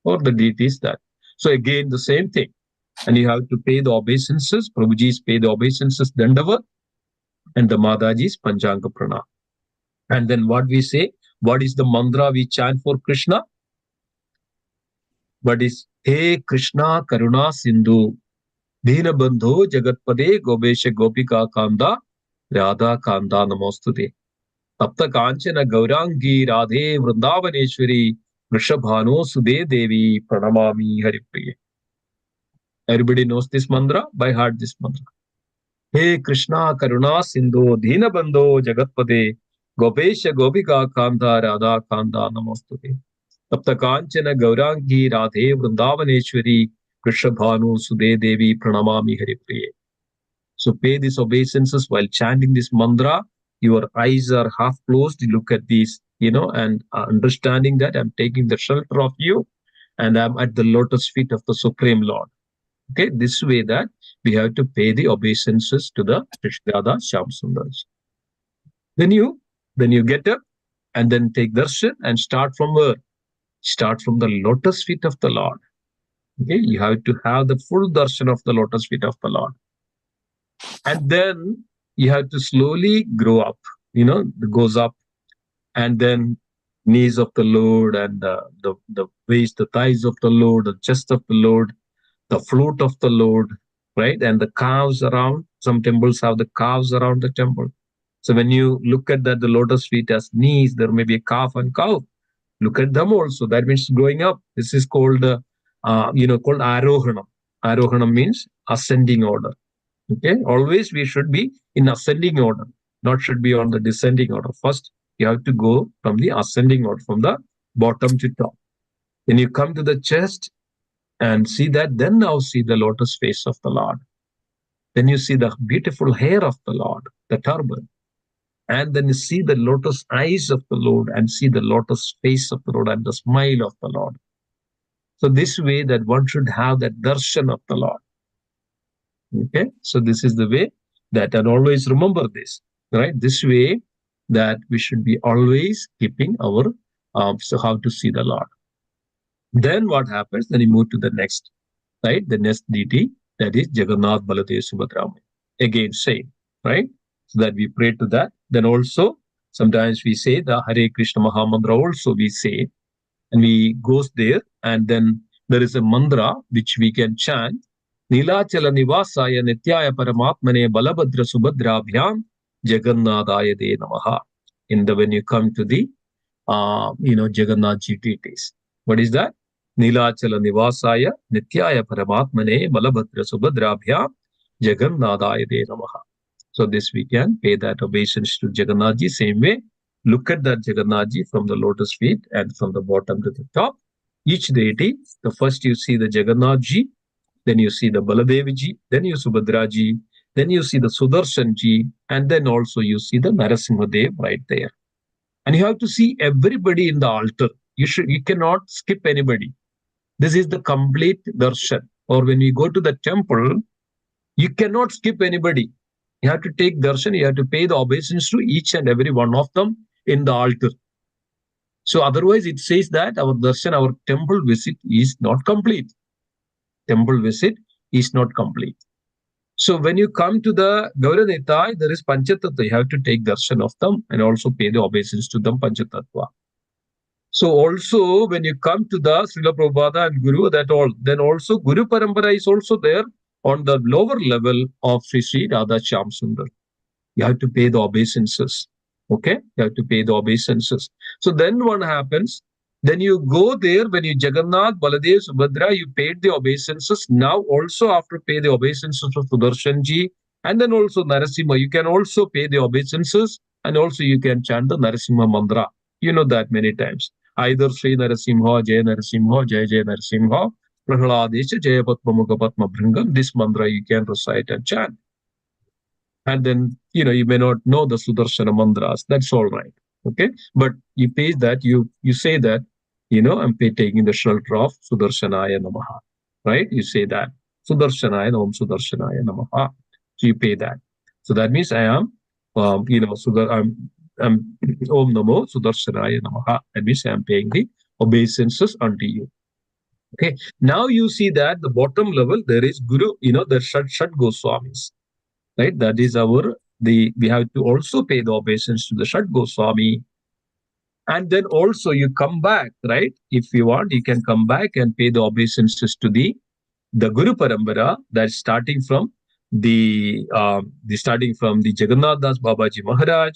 or the deities that. So again, the same thing. And you have to pay the obeisances. Prabhuji's pay the obeisances Dandavat, and the Mataji's Panchanga Prana. And then what we say, what is the mantra we chant for Krishna? What is He Krishna Karuna Sindhu Deenabandho Jagatpade Gobesha Gopika Kanda Radha Kanda Namostude Tapta Kanchana Gaurangi Radhe Vrindavaneshwari Vrishabhano Sude Devi Pranamami Haripriya. Everybody knows this mantra by heart. This mantra. He Krishna Karuna Sindhu Deenabandho Jagatpade Gopesha Gopika Kanda Radha Kanda Namostude Tapta Kanchana Gaurangi Radhe Vrindavaneshwari Vrishabhanu Sude Devi Pranamami Haripriye. So pay these obeisances while chanting this mantra. Your eyes are half closed. You look at these, and understanding that I'm taking the shelter of you and I'm at the lotus feet of the Supreme Lord. Okay, this way that we have to pay the obeisances to the Radha Shyam Sundars. Then you get up and then take darshan and start from where? Start from the lotus feet of the Lord. Okay, you have to have the full darshan of the lotus feet of the Lord. And then you have to slowly grow up, it goes up, and then knees of the Lord, and the waist, the thighs of the Lord, the chest of the Lord, the float of the Lord, right? And the calves around. Some temples have the calves around the temple. So when you look at that, the lotus feet as knees, there may be a calf and cow. Look at them also. That means going up. This is called, called arohanam. Arohanam means ascending order. Okay, always we should be in ascending order, not should be on the descending order. First, you have to go from the ascending order, from the bottom to top. Then you come to the chest and see that. Then now see the lotus face of the Lord. Then you see the beautiful hair of the Lord, the turban. And then you see the lotus eyes of the Lord and see the lotus face of the Lord and the smile of the Lord. So this way that one should have that darshan of the Lord. Okay, so this is the way that, and always remember this, right? This way that we should be always keeping our, so how to see the Lord. Then what happens? Then you move to the next, right? The next deity, that is Jagannath Baladev Subhadra. Again, same, right? So that we pray to that. Then also, sometimes we say the Hare Krishna Mahamantra also we say, and we goes there, and then there is a mantra which we can chant. Nilachala Nivasaya Nityaya Paramatmane Balabhadra Subhadrabhyam Jagannadaya De Namaha. In the, when you come to the Jagannath deities. What is that? Nilachala Nivasaya Nityaya Paramatmane Balabhadra Subhadrabhyam Jagannadaya De Namaha. So this we can pay that obeisance to Jagannath ji. Same way, look at that Jagannath ji from the lotus feet and from the bottom to the top. Each deity, the first you see the Jagannath ji, then you see the Baladev ji, then you Subhadra ji, then you see the Sudarshan ji, and then also you see the Narasimhadev right there. And you have to see everybody in the altar. You cannot skip anybody. This is the complete darshan. Or when you go to the temple, you cannot skip anybody. You have to take darshan, you have to pay the obeisance to each and every one of them in the altar. So otherwise it says that our darshan, our temple visit is not complete. Temple visit is not complete. So when you come to the Gauranitai, there is Panchatattva. You have to take darshan of them and also pay the obeisance to them, Panchatattva. So also when you come to the Srila Prabhupada and Guru, that all, then also Guru Parampara is also there on the lower level of Sri Sri Radha Shyam Sundar. You have to pay the obeisances. Okay, you have to pay the obeisances. So then what happens? Then you go there, when you Jagannath, Baladev, Subhadra, you paid the obeisances. Now also after pay the obeisances of Sudarshan ji, and then also Narasimha, you can also pay the obeisances, and also you can chant the Narasimha mantra. You know that many times. Either Sri Narasimha, Jai Narasimha, Jai Jai Narasimha, Prahaladesha, Jaya Patma Mukha Patma Bhringam. This mantra you can recite and chant. And then, you may not know the Sudarshana mantras. That's all right. Okay. But you pay that, you say that, I'm taking the shelter of Sudarshanaya Namaha. Right? You say that. Sudarshanaya Nam Sudarshanaya Namaha. So you pay that. So that means I am, I'm Om Namo Sudarshanaya Namaha. That means I am paying the obeisances unto you. Okay. Now you see that the bottom level, there is Guru, the Shat Goswamis. Right? That is we have to also pay the obeisance to the Shat Goswami. And then also you come back, right? If you want, you can come back and pay the obeisances to the Guru Parampara, that's starting from the Jagannath Das Babaji Maharaj.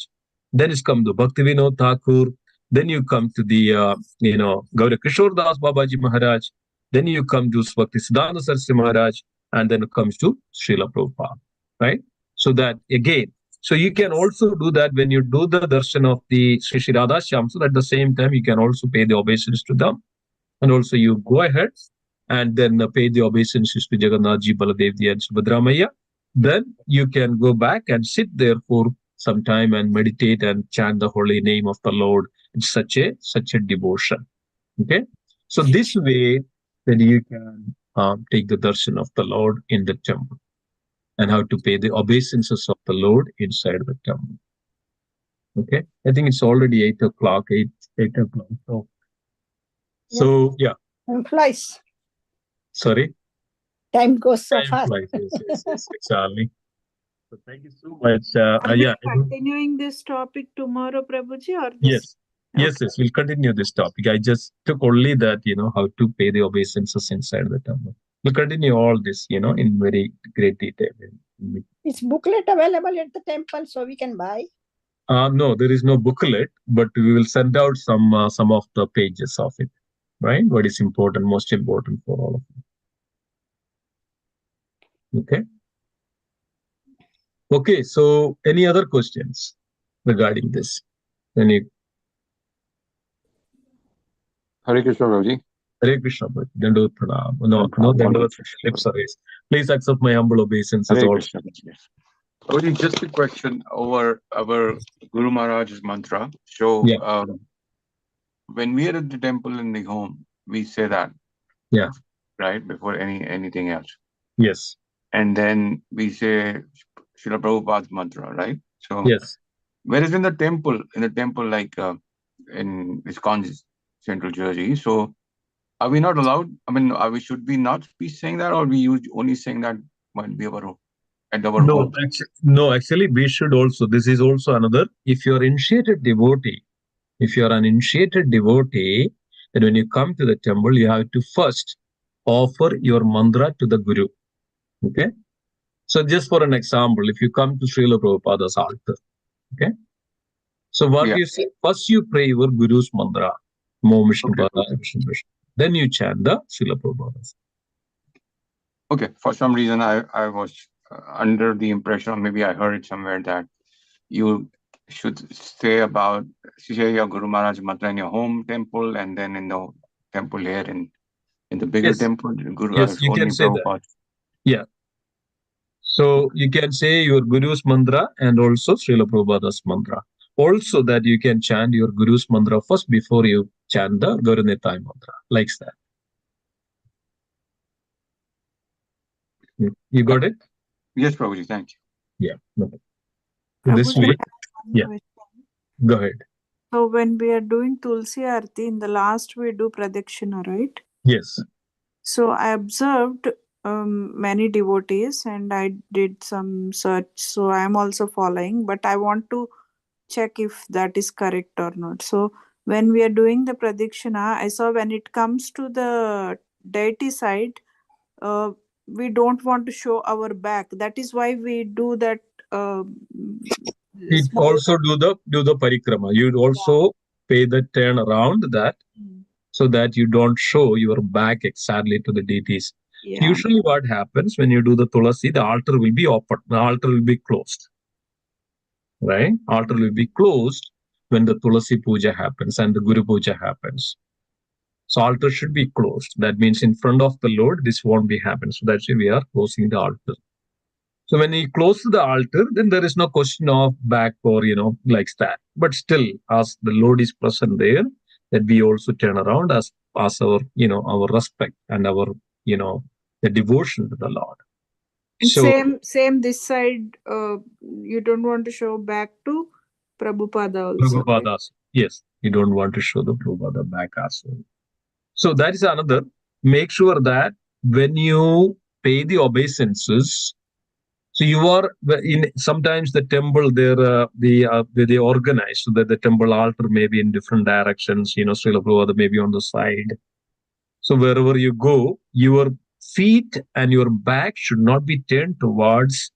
Then it's come to Bhakti Vinod Thakur. Then you come to the Gaura Kishore Das Babaji Maharaj. Then you come to Bhakti Siddhanta Saraswati Maharaj, and then it comes to Srila Prabhupada, right? So that again, so you can also do that when you do the darshan of the Sri Sri Radha Shyam. So at the same time, you can also pay the obeisance to them, and also you go ahead and then pay the obeisances to Jagannath Ji, Baladev Ji, and Subhadramaya. Then you can go back and sit there for some time and meditate and chant the holy name of the Lord. It's such a devotion. Okay, so this way then you can take the darshan of the Lord in the temple, and how to pay the obeisances of the Lord inside the temple. Okay, I think it's already 8 o'clock. 8 o'clock. So yeah. Time flies. Sorry. Time goes so Time fast. flies. Yes, Charlie. So thank you so much. Are we continuing this topic tomorrow, Prabhuji, or this? Yes, we'll continue this topic. I just took only that, how to pay the obeisances inside the temple. We'll continue all this, in very great detail. Is booklet available at the temple so we can buy? No, there is no booklet, but we will send out some of the pages of it, right? What is important, most important for all of you. Okay. Okay. So, any other questions regarding this? Any? Hare Krishna, Prabhuji. Hare Krishna, Bhaji. Dandavat pranam. No, Dandavat lips are raised. Please accept my humble obeisances. Hare Also. Krishna. Prabhuji, just a question over our Guru Maharaj's mantra. So, Yeah. when we are at the temple in the home, we say that. Yeah. Right? Before anything else. Yes. And then we say Srila Prabhupada's mantra, right? So, yes. Whereas in the temple, like in ISKCON's Central Jersey, so are we not allowed? I mean, should we not be saying that, or we only saying that when we are at our home? Actually, we should also. This is also another. If you are initiated devotee, if you are an initiated devotee, then when you come to the temple, you have to first offer your mantra to the Guru. Okay. So, just for an example, if you come to Srila Prabhupada's altar, okay. So, what you say? First, you pray your Guru's mantra, Om Vishnu Padaya Vishnu Vishnu. Then you chant the Srila Prabhupada's. Okay. For some reason, I was under the impression, or maybe I heard it somewhere, that you should say your Guru Maharaj mantra in your home temple, and then in the temple here in the bigger temple, Guru. Yes, you can say that. Yeah. So you can say your Guru's mantra and also Srila Prabhupada's mantra. Also that you can chant your Guru's mantra first before you chant the Garunetai mantra. Like that. You got it? Yes, Prabhuji. Thank you. Yeah. No. This way. Yeah. Go ahead. So when we are doing Tulsi Aarti, in the last we do Pradakshina, right? Yes. So I observed many devotees and I did some search. So I am also following, but I want to check if that is correct or not. So when we are doing the Pradakshina, I saw when it comes to the deity side, we don't want to show our back. That is why we do that. It also do the parikrama. You also pay the turn around that, so that you don't show your back exactly to the deities. Yeah. Usually, what happens when you do the tulasi, the altar will be open. The altar will be closed. Right? Altar will be closed when the tulasi puja happens and the Guru puja happens. So altar should be closed. That means in front of the Lord, this won't be happening. So that's why we are closing the altar. So when we close the altar, then there is no question of back or, like that. But still, as the Lord is present there, that we also turn around as our, our respect and our, the devotion to the Lord. And so, same this side, you don't want to show back to Prabhupada also. Prabhupada, right? Yes, you don't want to show the Prabhupada back as well. So that is another. Make sure that when you pay the obeisances, so you are in sometimes the temple there they organize so that the temple altar may be in different directions. Srila Prabhupada may be on the side. So wherever you go, your feet and your back should not be turned towards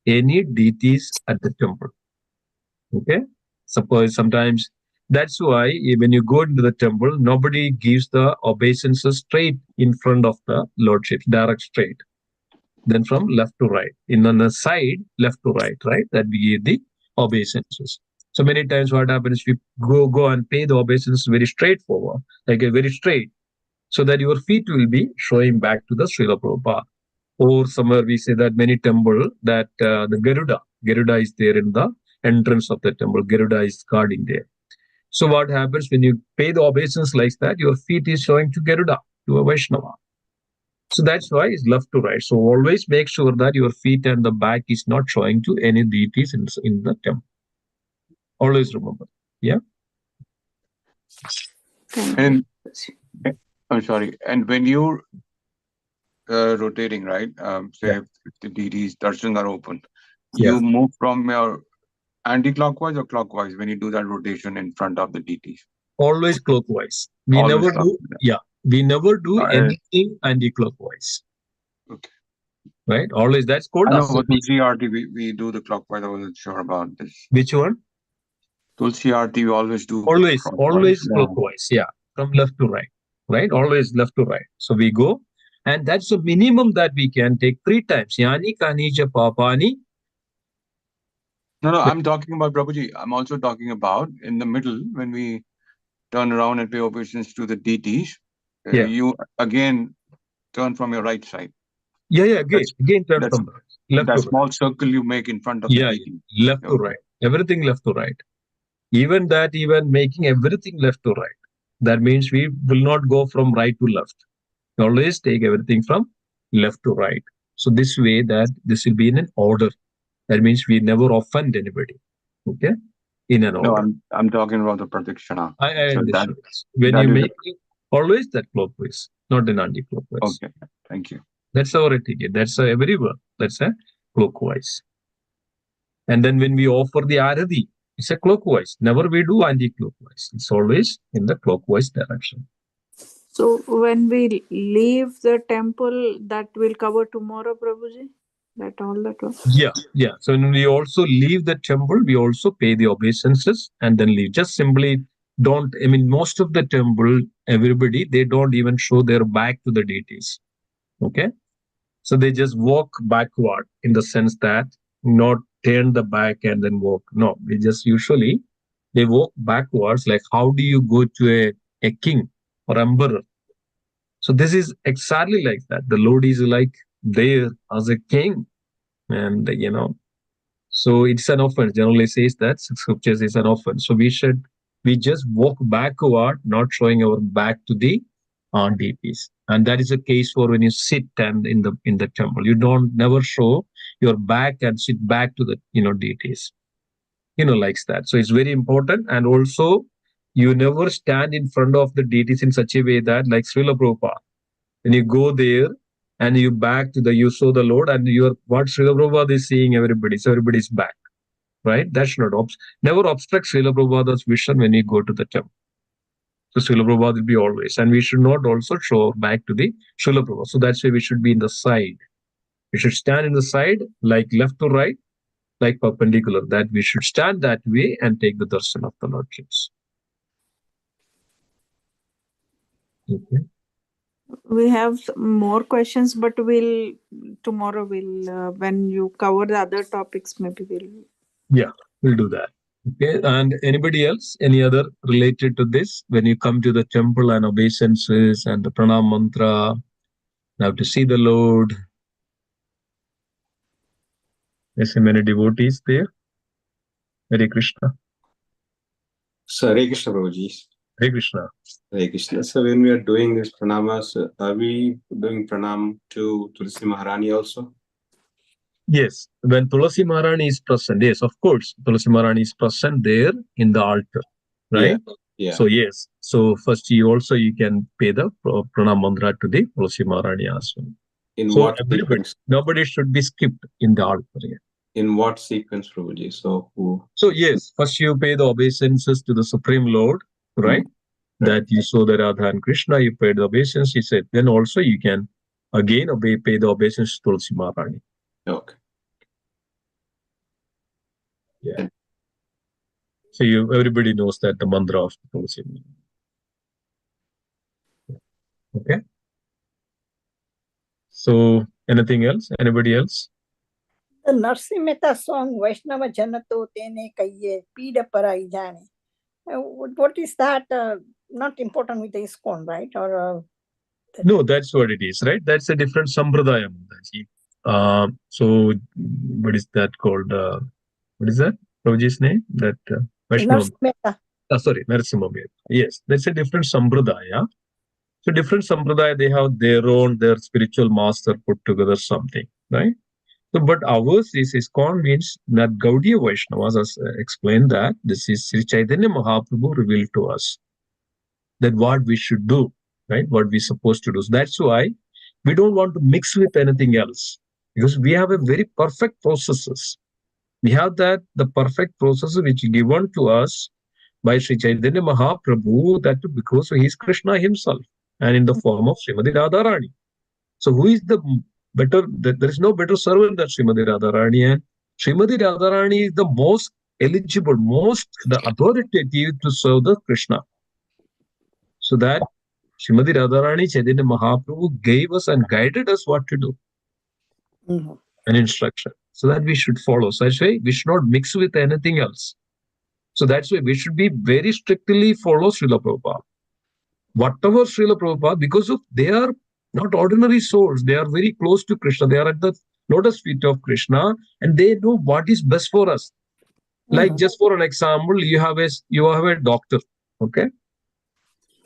any deities at the temple. Okay. Suppose sometimes that's why when you go into the temple, nobody gives the obeisances straight in front of the Lordship, direct straight. Then from left to right. On the side, left to right, that we give the obeisances. So many times what happens, we go and pay the obeisances very straightforward, like a very straight, so that your feet will be showing back to the Srila Prabhupada. Or somewhere we say that many temple that the Garuda is there in the entrance of the temple. Garuda is guarding there. So what happens when you pay the obeisance like that, your feet is showing to Garuda, to a Vaishnava. So that's why it's left to right. So always make sure that your feet and the back is not showing to any deities in the temple. Always remember. Yeah. And I'm sorry. And when you're rotating, right? Say if the deities darshan are open, you move from your anti-clockwise or clockwise when you do that rotation in front of the deities? Always clockwise. We never do anything anti-clockwise. Okay. Right? Always that's called. I know, but Tulsi Aarti we do the clockwise. I wasn't sure about this. Which one? Tulsi Aarti we always do Always clockwise. clockwise. Yeah, from left to right. Right, always left to right. So we go, and that's the minimum that we can take 3 times. Yani kanija papani. No, I'm talking about Prabhuji. I'm also talking about in the middle when we turn around and pay obeisance to the deities. Yeah. You again turn from your right side. Yeah, again turn from left that to small right. circle you make in front of the deity. Left to right. Everything left to right. Even making everything left to right. That means we will not go from right to left. We always take everything from left to right. So this way that this will be in an order. That means we never offend anybody. Okay? In an order. No, I'm talking about the pradakshina. I understand. When you make always that clockwise, not an anti-clockwise. Okay, thank you. That's our etiquette. That's everywhere. That's a clockwise. And then when we offer the arati, it's a clockwise. Never we do anti-clockwise. It's always in the clockwise direction. So when we leave the temple, that will cover tomorrow, Prabhuji? That all that was? Yeah. So when we also leave the temple, we also pay the obeisances and then leave. Just simply don't, most of the temple, everybody, they don't even show their back to the deities. Okay? So they just walk backward in the sense that not turn the back and then walk. No, they just usually, they walk backwards. Like how do you go to a king or emperor? So this is exactly like that. The Lord is like there as a king. And, so it's an offense. Generally says that scriptures is an offense. So we just walk backward, not showing our back to the deities. And that is the case for when you sit and in the temple. You don't never show your back and sit back to the deities. Likes that. So it's very important. And also you never stand in front of the deities in such a way that like Srila Prabhupada. When you go there and you back to you show the Lord and what Srila Prabhupada is seeing everybody. So everybody's back. Right? That should not never obstruct Srila Prabhupada's vision when you go to the temple. So Srila Prabhupada will be always. And we should not also show back to the Srila Prabhupada. So that's why we should be in the side. We should stand in the side, like left to right, like perpendicular. That we should stand that way and take the darshan of the Lordships. Okay. We have more questions, but tomorrow when you cover the other topics, maybe we'll do that. Okay. And anybody else, any other related to this? When you come to the temple and obeisances and the pranam mantra, you have to see the Lord. There's many devotees there. Hare Krishna. So Hare Krishna, Prabhuji. Hare Krishna. Hare Krishna. So when we are doing this pranamas, are we doing pranam to Tulsi Maharani also? Yes, when Tulasi Maharani is present, yes, of course, Tulasi Maharani is present there in the altar, right? Yeah. So yes, so first you can pay the pranam mantra to the Tulasi Maharani as well. In what sequence? Nobody should be skipped in the altar. Yeah. In what sequence, Prabhuji? So yes, first you pay the obeisances to the Supreme Lord, right? That you saw the Radha and Krishna, you paid the obeisance, he said. Then also you can again pay the obeisance to Tulsi Maharani. Okay. Yeah. So everybody knows that the mantra of Tulsi. Okay. So anything else? Anybody else? The Narsimha Mehta song Vaishnava Janato Tene Kaiye Pida Parai Jane. What is that? Not important with the ISKCON, right? Or no, that's what it is, right? That's a different sampradaya. So what is that called? What is that? Prabhuji's name? That Vaishnava. Sorry, Narasimha. Yes, that's a different sampradaya. So different sampradaya, they have their spiritual master put together something, right? So, but ours is ISKCON means that Gaudiya Vaishnavas has explained that this is Sri Chaitanya Mahaprabhu revealed to us that what we should do, right? What we're supposed to do. So that's why we don't want to mix with anything else because we have a very perfect processes. We have the perfect process which is given to us by Sri Chaitanya Mahaprabhu, that because he is Krishna himself and in the form of Srimati Radharani. So who is the better? There is no better servant than Srimati Radharani, and Srimati Radharani is the most eligible, most the authoritative to serve the Krishna. So that Srimati Radharani Chaitanya Mahaprabhu gave us and guided us what to do. An instruction. So that we should follow. So that's why we should not mix with anything else. So that's why we should be very strictly follow Srila Prabhupada. Whatever Srila Prabhupada, because of they are not ordinary souls, they are very close to Krishna, they are at the lotus feet of Krishna, and they know what is best for us. Like just for an example, you have a doctor, okay?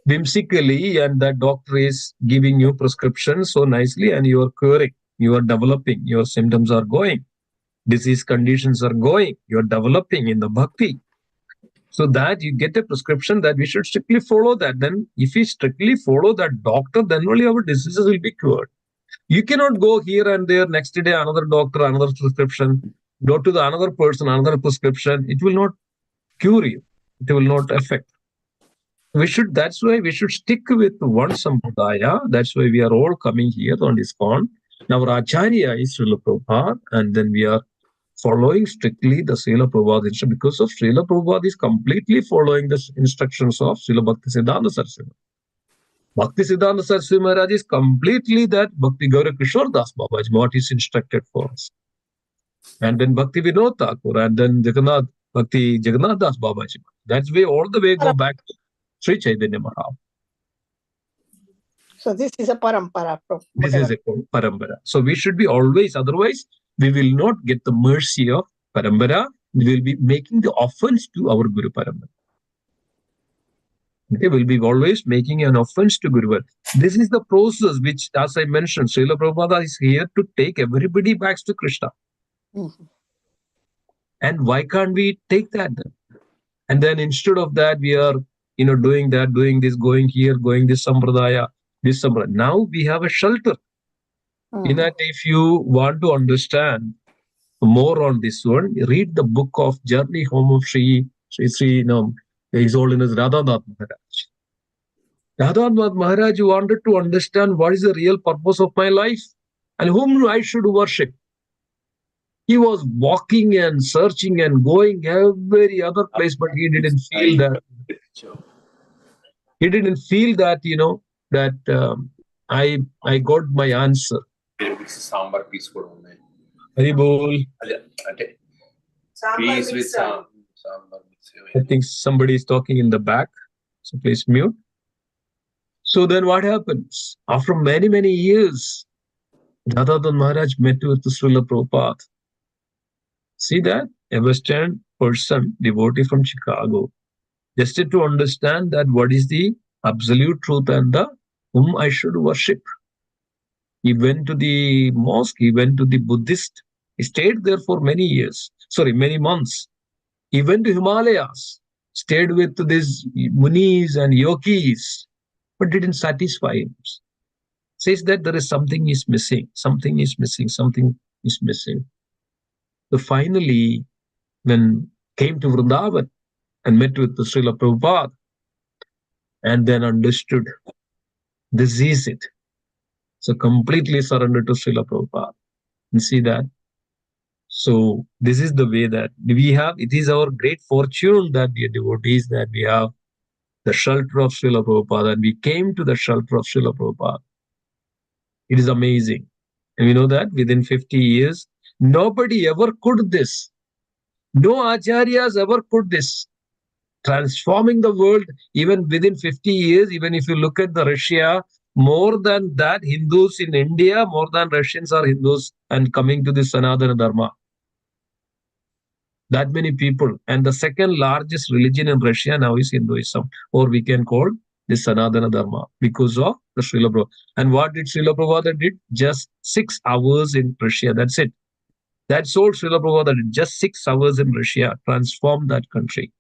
Whimsically, and that doctor is giving you prescriptions so nicely, and you are curing, you are developing, your symptoms are going, disease conditions are going, you are developing in the bhakti. So that you get a prescription that we should strictly follow that. Then if we strictly follow that doctor, then only our diseases will be cured. You cannot go here and there, next day another doctor, another prescription, go to the another person, another prescription. It will not cure you. It will not affect. That's why we should stick with one sampradaya. That's why we are all coming here on this con. Now our Acharya is Srila Prabhupada, and then we are following strictly the Srila Prabhupada instruction, because of Srila Prabhupada is completely following the instructions of Srila Bhaktisiddhanta Saraswati. Bhaktisiddhanta Saraswati Maharaj is completely that Bhakti Gaura Kishore Das Babaji, what is instructed for us. And then Bhakti Vinod Thakur, and then Bhakti Jagannath Das Babaji. That's way all the way go back to Sri Chaitanya Mahaprabhu. So this is a parampara. This is a parampara. So we should be always, otherwise we will not get the mercy of parampara. We will be making the offense to our Guru Parampara. Okay, we'll be always making an offense to Guru. This is the process which, as I mentioned, Srila Prabhupada is here to take everybody back to Krishna. And why can't we take that then? And then instead of that, we are doing that, doing this, going here, going this sampradaya, this sampradaya. Now we have a shelter. In that, if you want to understand more on this one, read the book of Journey Home of His Holiness Radhanath Maharaj. Radhanath Maharaj wanted to understand what is the real purpose of my life and whom I should worship. He was walking and searching and going every other place, but he didn't feel that. He didn't feel that, that I got my answer. Haribol. Please with some. I think somebody is talking in the back, so please mute. So then what happens? After many, many years, Radhanath Maharaj met with Srila Prabhupada. See that? A Western person, devotee from Chicago, just to understand that what is the absolute truth and the whom I should worship. He went to the mosque, he went to the Buddhist, he stayed there for many months. He went to Himalayas, stayed with these munis and yogis, but didn't satisfy him. Says that there is something is missing. So finally, when came to Vrindavan and met with the Srila Prabhupada, and then understood this is it. So completely surrendered to Srila Prabhupada. You see that? So this is the way that we have. It is our great fortune that we are devotees, that we have the shelter of Srila Prabhupada, and we came to the shelter of Srila Prabhupada. It is amazing. And we know that within 50 years, nobody ever could this. No acharyas ever could this. Transforming the world even within 50 years, even if you look at the Russia, more than that, Hindus in India, more than Russians are Hindus and coming to the Sanatana Dharma. That many people. And the second largest religion in Russia now is Hinduism, or we can call the Sanatana Dharma, because of the Srila Prabhupada. And what did Srila Prabhupada did? Just 6 hours in Russia. That's it. That's all Srila Prabhupada did. Just 6 hours in Russia, transformed that country.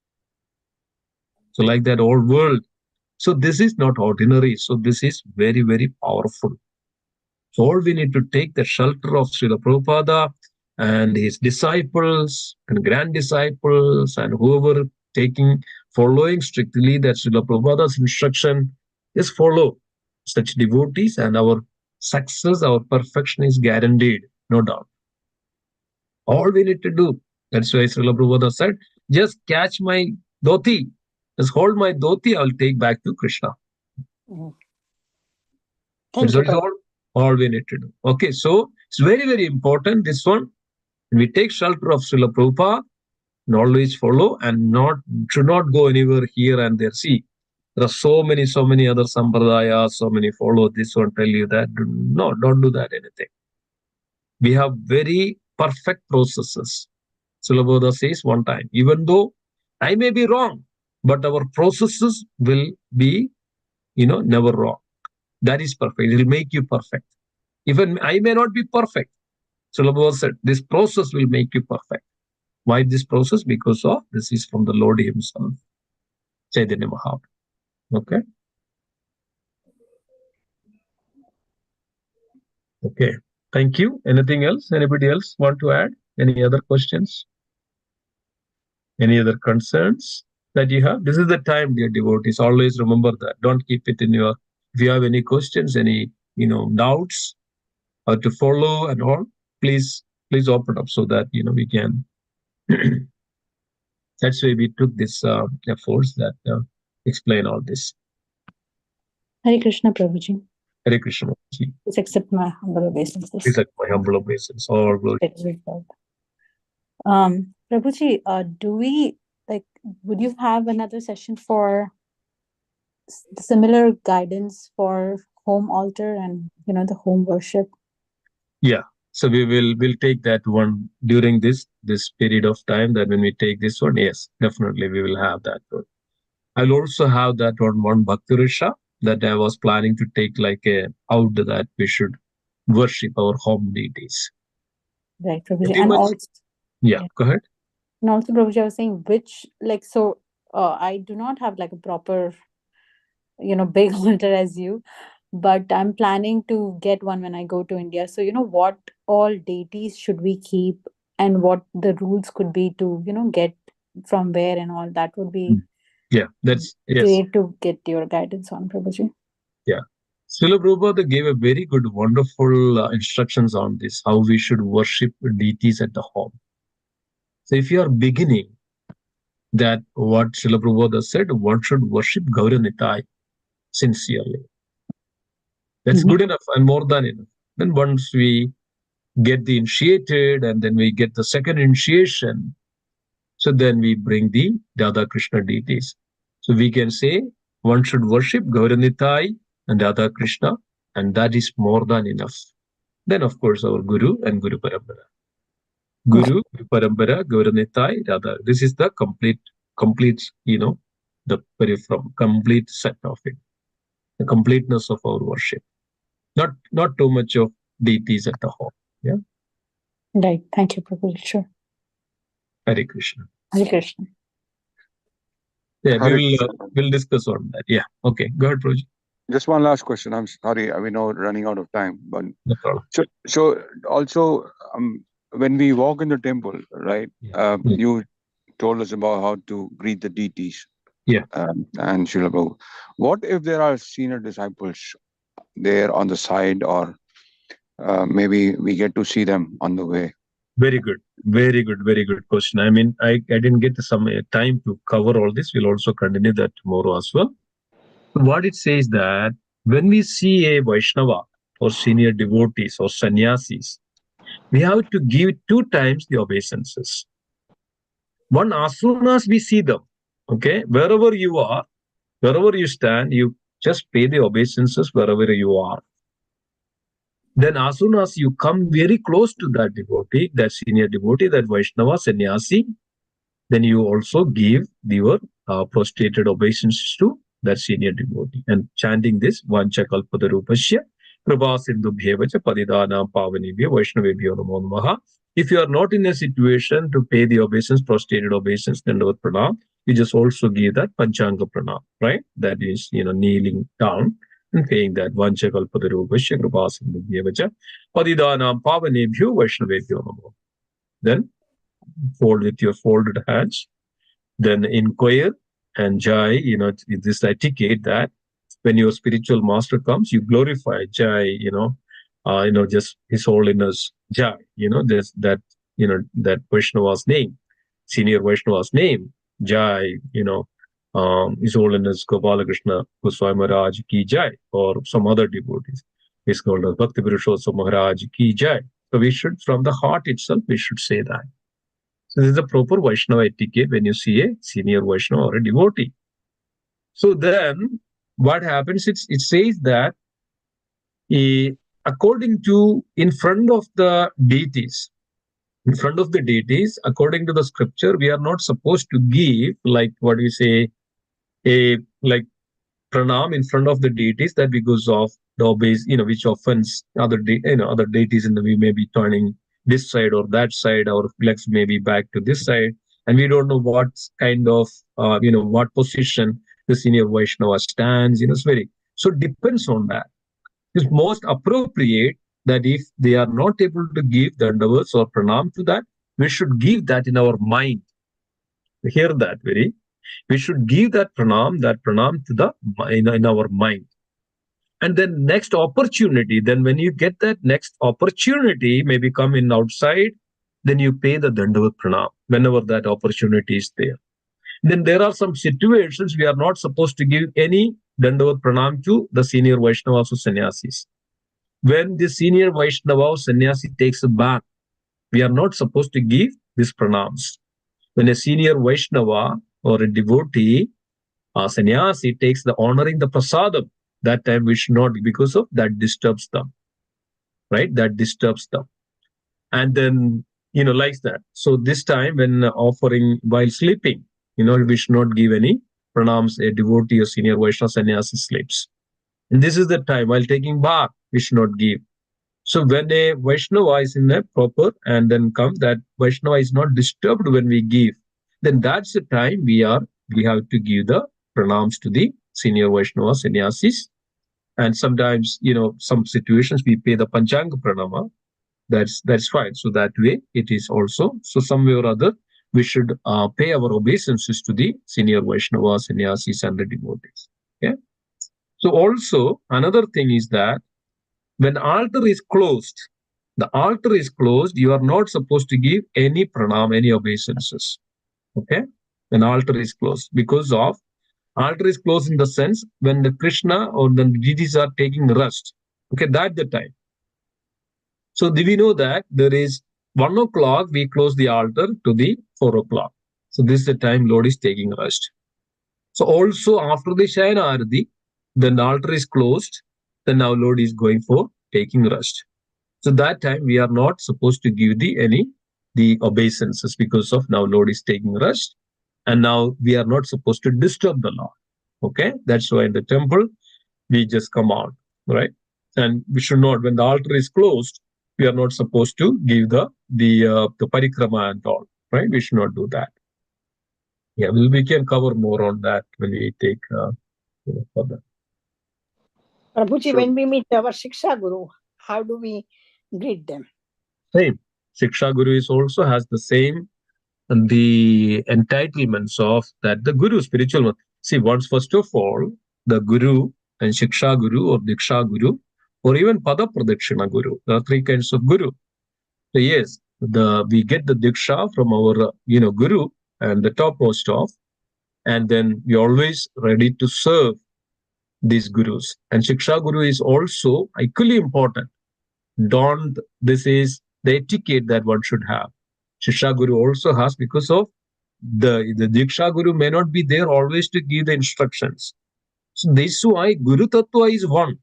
So like that whole world. So this is not ordinary. So this is very, very powerful. So all we need to take the shelter of Srila Prabhupada and his disciples and grand disciples and whoever following strictly that Srila Prabhupada's instruction, is follow such devotees, and our success, our perfection is guaranteed, no doubt. All we need to do. That's why Srila Prabhupada said, just catch my dhoti, just hold my dhoti, I'll take back to Krishna. Thank That's you. all we need to do. Okay, so it's very, very important, this one. We take shelter of Srila Prabhupada and always follow and should not go anywhere here and there. See, there are so many other sampradayas, so many follow this one, tell you that. No, don't do that anything. We have very perfect processes. Srila Prabhupada says one time, even though I may be wrong, but our processes will be, never wrong. That is perfect. It will make you perfect. Even I may not be perfect. Srila Prabhupada said, this process will make you perfect. Why this process? Because of this is from the Lord himself, Chaitanya Mahaprabhu. Okay. Okay. Thank you. Anything else? Anybody else want to add? Any other questions? Any other concerns that you have? This is the time, dear devotees. Always remember that. Don't keep it in your. If you have any questions, any doubts, or to follow and all, please open up so that we can. That's why we took this efforts that explain all this. Hare Krishna, Prabhuji. Hare Krishna, Prabhuji. Please accept my humble obeisance. Please accept my humble obeisance. All glory. Prabhuji, would you have another session for similar guidance for home altar and the home worship? Yeah. So we'll take that one during this period of time. That when we take this one, yes, definitely we will have that one. I'll also have that one Bhakti Risha that I was planning to take like out that we should worship our home deities. Right, Prabhuji. And also, go ahead. And also, Prabhuji, I was saying I do not have like a proper, big altar as you, but I'm planning to get one when I go to India. So, what all deities should we keep and what the rules could be to, get from where and all that would be. Yeah, that's great to get your guidance on, Prabhuji. Yeah. Srila Prabhupada gave a very good, wonderful instructions on this, how we should worship deities at the home. So if you are beginning, that what Srila Prabhupada said, one should worship Gauranitai sincerely. That's good enough and more than enough. Then once we get the initiated and then we get the second initiation, so then we bring the Radha Krishna deities. So we can say one should worship Gauranitai and Radha Krishna, and that is more than enough. Then of course our Guru and Guru Parampara. Guru, Parampara, Gauranitai, Radha. This is the complete, the very from complete set of it. The completeness of our worship. Not too much of deities at the home. Yeah. Right. Thank you, Prabhuji. Sure. Hare Krishna. Hare Krishna. Yeah, we'll discuss on that. Yeah. Okay. Go ahead, Prabhuji. Just one last question. I'm sorry, we know running out of time, but no problem. So also when we walk in the temple, right? You told us about how to greet the deities. Yeah. And Srila Prabhu. What if there are senior disciples there on the side, or maybe we get to see them on the way? Very good. Very good. Very good question. I mean, I didn't get some time to cover all this. We'll also continue that tomorrow as well. What it says that when we see a Vaishnava or senior devotees or sannyasis, we have to give 2 times the obeisances. One, as soon as we see them, okay, wherever you are, wherever you stand, you just pay the obeisances wherever you are. Then as soon as you come very close to that devotee, that senior devotee, that Vaishnava, sannyasi, then you also give your prostrated obeisances to that senior devotee. And chanting this, Vancha Kalpatarupasya, Kripā Sindhubhyevacha Padidānām Pāvanebhyo Vaishnavebhyo Namo Namaha. If you are not in a situation to pay the obeisance, prostrated obeisance, then Dandavat Pranam, you just also give that Panchanga Pranam, right? That is, kneeling down and paying that Vancha Kalpatarupasya, Kripā Sindhubhyevacha Padidānām Pāvanebhyo Vaishnavebhyo Namo. Then fold with your folded hands, then inquire and Jai, this etiquette that when your spiritual master comes, you glorify Jai, just His Holiness Jai, that Vaishnava's name. senior Vaishnava's name, Jai, His Holiness Gopala Krishna Goswami Maharaj Ki Jai, or some other devotees. It's called as Bhakti Purushottam Maharaj Ki Jai. So we should, from the heart itself, we should say that. So this is the proper Vaishnava etiquette when you see a senior Vaishnava or a devotee. So then what happens, it says that according to, in front of the deities, according to the scripture, we are not supposed to give, like what we say, like pranam in front of the deities, that because of the obeys, which offends other deities, and we may be turning this side or that side, our legs may be back to this side, and we don't know what kind of what position the senior Vaishnava stands. It's very, so it depends on that. It's most appropriate that if they are not able to give dandavats or pranam to that, we should give that in our mind. Hear that we should give that pranam to the in our mind. And then next opportunity, then when you get that next opportunity, maybe come in outside, then you pay the dandavat pranam whenever that opportunity is there. Then there are some situations we are not supposed to give any dandavat pranam to the senior Vaishnavas or sannyasis. When the senior Vaishnava or sannyasi takes a bath, we are not supposed to give these pranams. When a senior Vaishnava or a devotee, sannyasi takes the honoring the prasadam, that time we should not, because of that disturbs them, right? That disturbs them. And then, like that. So this time when offering while sleeping, we should not give any pranams. A devotee or senior Vaishnava sannyasi sleeps. And this is the time while taking bath, we should not give. So when a Vaishnava is in a proper, and then come that Vaishnava is not disturbed when we give, then that's the time we have to give the pranams to the senior Vaishnava sannyasis. And sometimes, some situations we pay the Panchanga pranama. That's fine. So that way it is also, so some way or other, we should pay our obeisances to the senior Vaishnava sannyasis and the devotees. Okay. So also another thing is that when altar is closed, you are not supposed to give any pranam, any obeisances. Okay? When altar is closed, because of altar is closed in the sense when the Krishna or the deities are taking rest. Okay, that's the time. So do we know that there is 1 o'clock we close the altar to the 4 o'clock. So this is the time Lord is taking rest. So also after the Shayana Arati, then the altar is closed, then now Lord is going for taking rest. So that time we are not supposed to give the obeisances, because of now Lord is taking rest, and now we are not supposed to disturb the Lord. Okay, that's why in the temple we just come out, right? And we should not, when the altar is closed, we are not supposed to give the parikrama and all, right? We should not do that. Yeah, we can cover more on that when we take further. Prabhuji, when we meet our Shiksha Guru, how do we greet them? Same. Shiksha Guru also has the same, the entitlements of that the Guru, spiritual one. See, once first of all, the Guru and Shiksha Guru or Diksha Guru, or even Pada Pradakshina Guru. There are 3 kinds of Guru. So yes, we get the Diksha from our Guru and the topmost of, and then we always ready to serve these Gurus. And Shiksha Guru is also equally important. This is the etiquette that one should have. Shiksha Guru also has, because of the Diksha Guru may not be there always to give the instructions. So this is why Guru Tattva is one.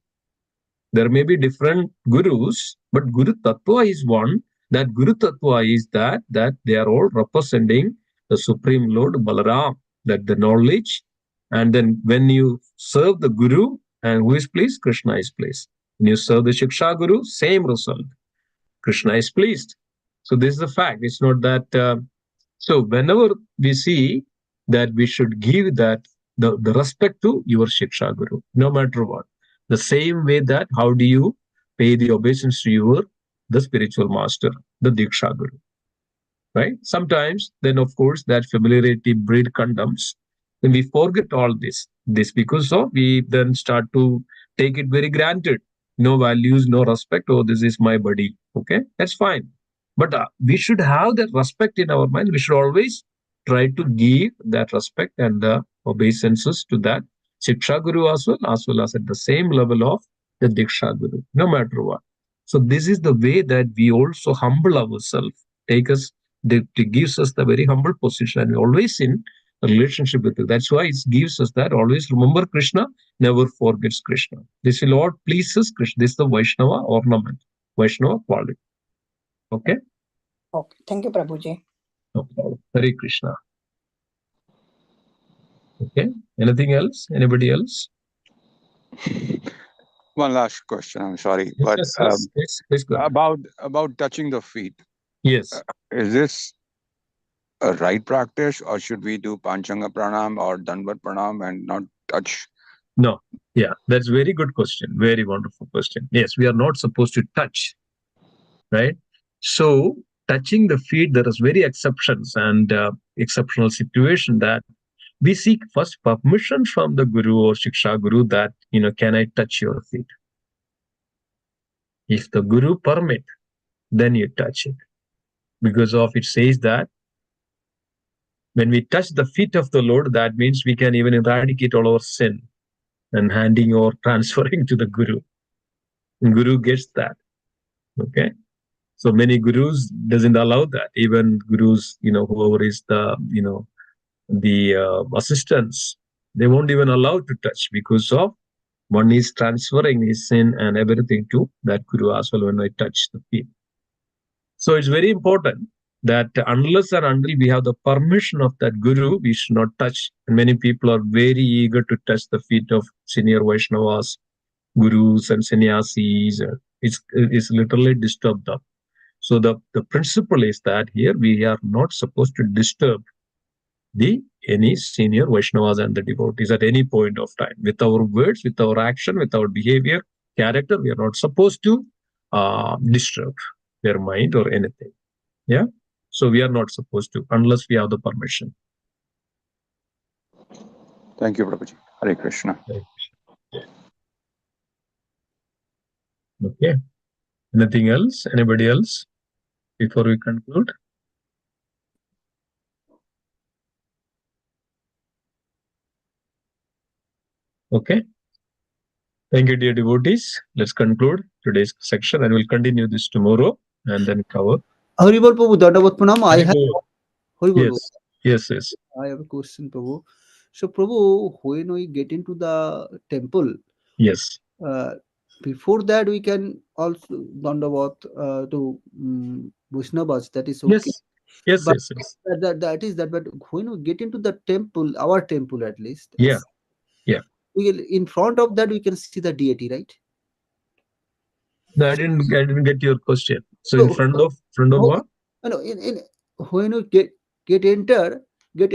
There may be different Gurus, but Guru Tattva is one. That Guru Tattva is that they are all representing the Supreme Lord Balaram, that the knowledge. And then when you serve the Guru, and who is pleased? Krishna is pleased. When you serve the Shiksha Guru, same result. Krishna is pleased. So this is the fact. It's not that. So whenever we see that, we should give that the respect to your Shiksha Guru, no matter what. The same way that how do you pay the obeisance to the spiritual master, the Diksha Guru, right? Sometimes then of course that familiarity breed contempt. Then we forget all this because of we then start to take it very granted. No values, no respect. Oh, this is my buddy. Okay, that's fine. But we should have that respect in our mind. We should always try to give that respect and the obeisances to that Shiksha Guru as well as at the same level of the Diksha Guru, no matter what. So this is the way that we also humble ourselves, it gives us the very humble position, and always in a relationship with it. That's why it gives us that always remember Krishna, never forgets Krishna. This will all pleases Krishna. This is the Vaishnava ornament, Vaishnava quality. Okay? Okay. Thank you, Prabhuji. No problem. Hare Krishna. Okay. Anything else? Anybody else? One last question. I'm sorry, but Yes, please go ahead. about touching the feet. Yes. Is this a right practice, or should we do Panchanga Pranam or Dandavat Pranam and not touch? No. Yeah, that's very good question. Very wonderful question. Yes, we are not supposed to touch, right? So touching the feet, there is very exceptions and exceptional situation that we seek first permission from the Guru or Shiksha Guru that, can I touch your feet? If the Guru permit, then you touch it. Because of it says that when we touch the feet of the Lord, that means we can even eradicate all our sin and handing or transferring to the Guru. And Guru gets that. Okay. So many gurus doesn't allow that. Even gurus, whoever is the assistants, they won't even allow to touch because of one is transferring his sin and everything to that Guru as well when I touch the feet. So it's very important that unless and until we have the permission of that Guru, we should not touch. And many people are very eager to touch the feet of senior Vaishnavas, Gurus and sannyasis. It's literally disturb them. So the principle is that here we are not supposed to disturb any senior Vaishnavas and the devotees at any point of time. With our words, with our action, with our behavior, character, we are not supposed to disturb their mind or anything. Yeah. So we are not supposed to unless we have the permission. Thank you, Prabhuji. Hare Krishna. Okay. Anything else? Anybody else before we conclude? Okay. Thank you, dear devotees. Let's conclude today's section and we'll continue this tomorrow and then cover. Haribol Prabhu, Dandavat Pranam. I have Haribol. Yes. I have a question, Prabhu. So, Prabhu, when we get into the temple, yes, before that we can also Dandavat to Vaishnavas. That is okay. Yes. That is that. But when we get into the temple, our temple at least. Yeah. We will, in front of that we can see the deity, right? No, I didn't get your question. So in front of what? No, in when you get enter the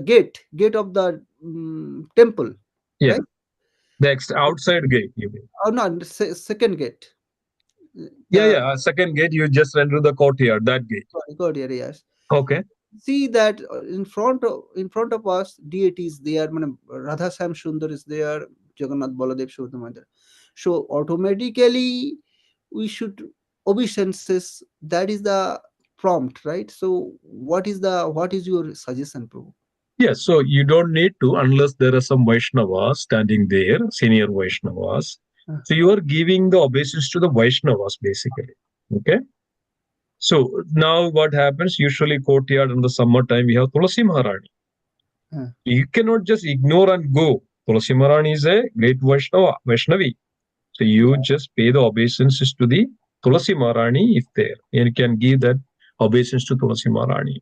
gate of the temple. Yeah. Right? The outside gate, you mean? Oh no, second gate. Second gate. You just enter the courtyard. That gate. Courtyard, yes. Okay. See that in front of us, deities there. Radha Sam Sundar is there. Jagannath Baladev Shodhamandar. So automatically we should obeisances. That is the prompt, right? So what is your suggestion, Prabhu? Yes, so you don't need to unless there are some Vaishnavas standing there, senior Vaishnavas. So you are giving the obeisance to the Vaishnavas basically. Okay. So now what happens? Usually courtyard in the summertime we have Tulasi Maharani. You cannot just ignore and go. Tulasi Maharani is a great Vaishnavi. So you just pay the obeisances to the Tulasi Maharani if there. And you can give that obeisance to Tulasi Maharani.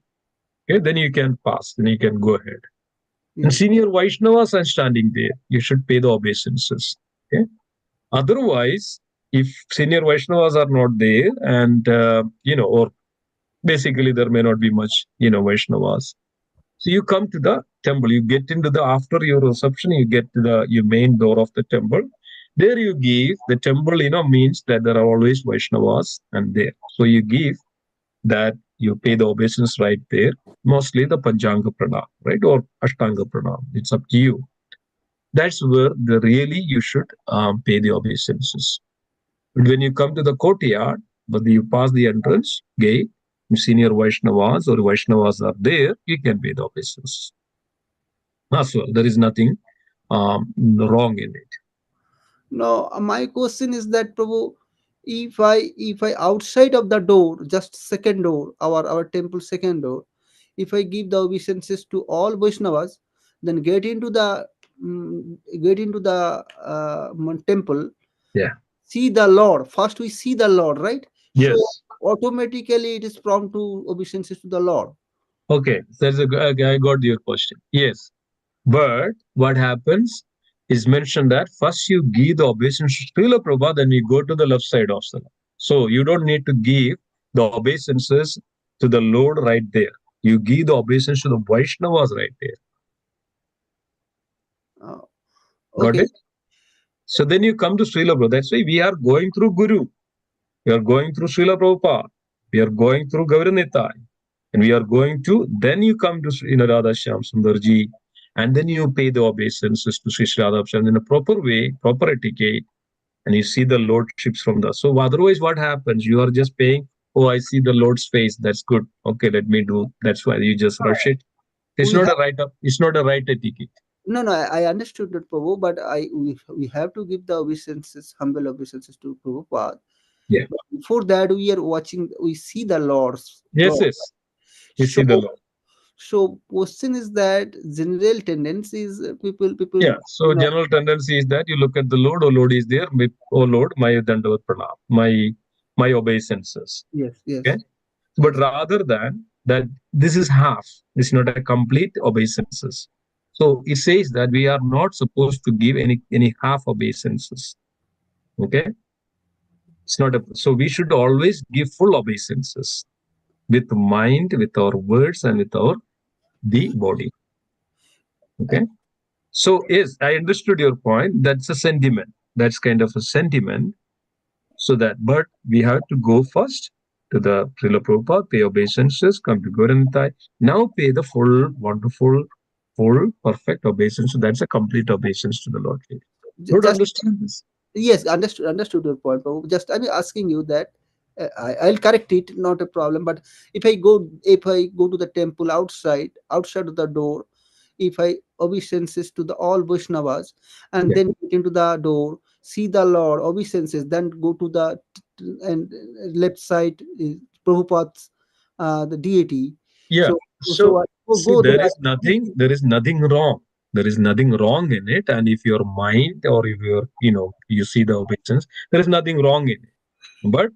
Okay, then you can pass. Then you can go ahead. And senior Vaishnavas are standing there. You should pay the obeisances. Okay. Otherwise, if senior Vaishnavas are not there, and or basically there may not be much, Vaishnavas. So you come to the temple. You get into after your reception, you get to your main door of the temple. There you give the temple. Means that there are always Vaishnavas and there. So you give that. You pay the obeisance right there. Mostly the Panchanga Pranam, right, or Ashtanga Pranam. It's up to you. That's where really you should pay the obeisances. But when you come to the courtyard, but you pass the entrance gate, senior Vaishnavas or Vaishnavas are there, you can pay the obeisances as well. There is nothing wrong in it. No, my question is that, Prabhu, if I outside of the door, just second door, our temple second door, if I give the obeisances to all Vaishnavas, then get into the temple, Yeah. see the Lord. First we see the Lord, right? So Yes. automatically it is prompt to obeisances to the Lord. Okay. I got your question. Yes. But what happens is mentioned that first you give the obeisance to Srila Prabhupada, then you go to the left side of the Lord. So you don't need to give the obeisances to the Lord right there. You give the obeisance to the Vaishnavas right there. Got Okay. it? So then you come to Srila Prabhupada. That's why we are going through Guru. We are going through Srila Prabhupada. We are going through Gauranitai. And we are going to, then you come to Radha Shyam Sundarji, and then you pay the obeisances to Sri Radha Shyam in a proper way, proper etiquette, and you see the lordships from the. So otherwise, what happens? You are just paying. Oh, I see the Lord's face. That's good. Okay, let me do. That's why you just rush it. It's We not have, a right up. It's not a right etiquette. no, I understood that, Prabhu, but we have to give the obeisances, humble obeisances to Prabhupada. Yeah. But before that, we see the Lord's. Yes, Lord. yes. You So, see the Lord. so question is that general tendency is people. Yeah. So You know, general tendency is that you look at the Lord. Oh Lord is there. Oh Lord, my dandavat pranam, my obeisances. yes, Okay. But rather than that, this is half. It's not a complete obeisances. So it says that we are not supposed to give any half obeisances. Okay. It's not a. So we should always give full obeisances with mind, with our words, and with our the body. Okay. So yes, I understood your point. That's a sentiment. That's kind of a sentiment. So that, but we have to go first to the Srila Prabhupada, pay obeisances, come to Gauranitai. Now pay the full, wonderful, full, perfect obeisance. So that's a complete obeisance to the Lord. Don't just understand this. yes, understood your point, Prabhu. Just I'm asking you that. I'll correct it, not a problem. But if I go to the temple outside of the door, if I obeisances to the all Vaishnavas, and Yeah. then get into the door, see the Lord, obeisances, then go to the and left side is Prabhupada's the deity. Yeah. So So I see, go there. there is nothing wrong. There is nothing wrong in it. And if your mind or if your, you see the obeisance, there is nothing wrong in it. But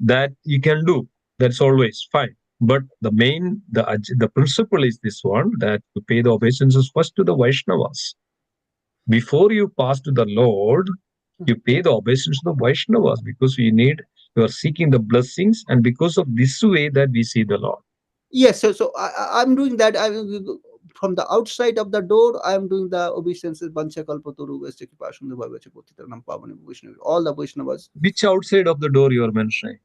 that you can do. That's always fine. But the principle is this one, that you pay the obeisances first to the Vaishnavas. Before you pass to the Lord, you pay the obeisance to the Vaishnavas, because you are seeking the blessings, and because of this way that we see the Lord. Yes, so I'm doing that. From the outside of the door, I am doing the obeisances. Banchakalpaturu, Vestakipashundu, Bhagavachaputitanam, Pavani, Vaishnavi, all the Vaishnavas. Which outside of the door you are mentioning?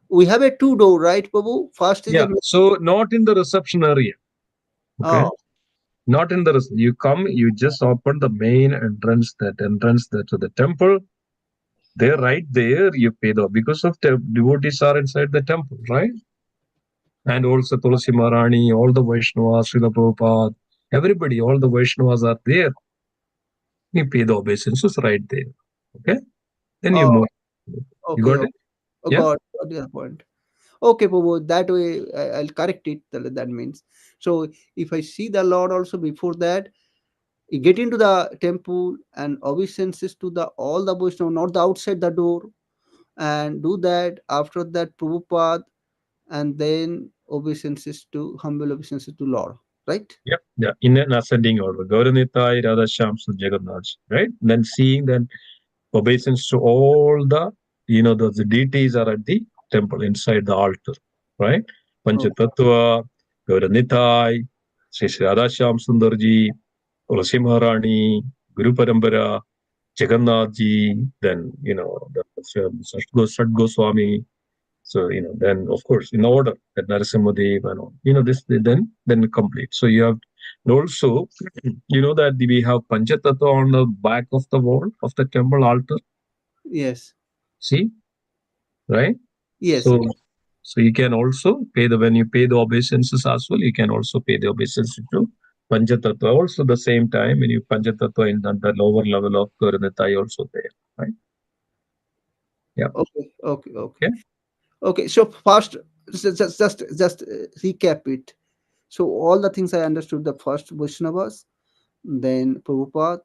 We have a two door, right, Prabhu? First is Yeah. So not in the reception area. Okay. Oh, Not in the you come, you just open the main entrance, to the temple. There, right there, you pay because of the devotees are inside the temple, right? And also Tulsi Maharani, all the Vaishnavas, Srila Prabhupada, everybody, all the Vaishnavas are there. You pay the obeisances right there. Okay? Then you oh, move. You okay, got okay. it? Yeah? Got your point. Okay, Prabhu, that way I'll correct it. That means, so if I see the Lord also before that, you get into the temple and obeisances to the all the Vaishnava, not the outside the door, and do that. After that, Prabhupada, and then humble obeisances to Lord, right? Yep. Yeah. In an ascending order. Gauranitai, Radha Shamsu, Jagannath. Right? Then seeing then obeisance to all the deities are at the temple inside the altar. Right? Oh, Panchatattva, Gauranitai, Sri Radha Shyam Sundarji, Tulsi Maharani, Guru Parambara, Jagannath ji, then, the Sat Goswami. So, then of course, in order that Narasimhadev and all, this then complete. So you have, and also, that we have Panchatattva on the back of the wall of the temple altar. yes, See, right? yes, So, yes. So you can also pay when you pay the obeisances as well, you can also pay the obeisances to Panchatattva. Also the same time when you Panchatattva in the lower level of Karanitai also there, right? Yeah. Okay. Okay. So first, just recap it. So all the things I understood: the first Vaishnavas, then Prabhupada,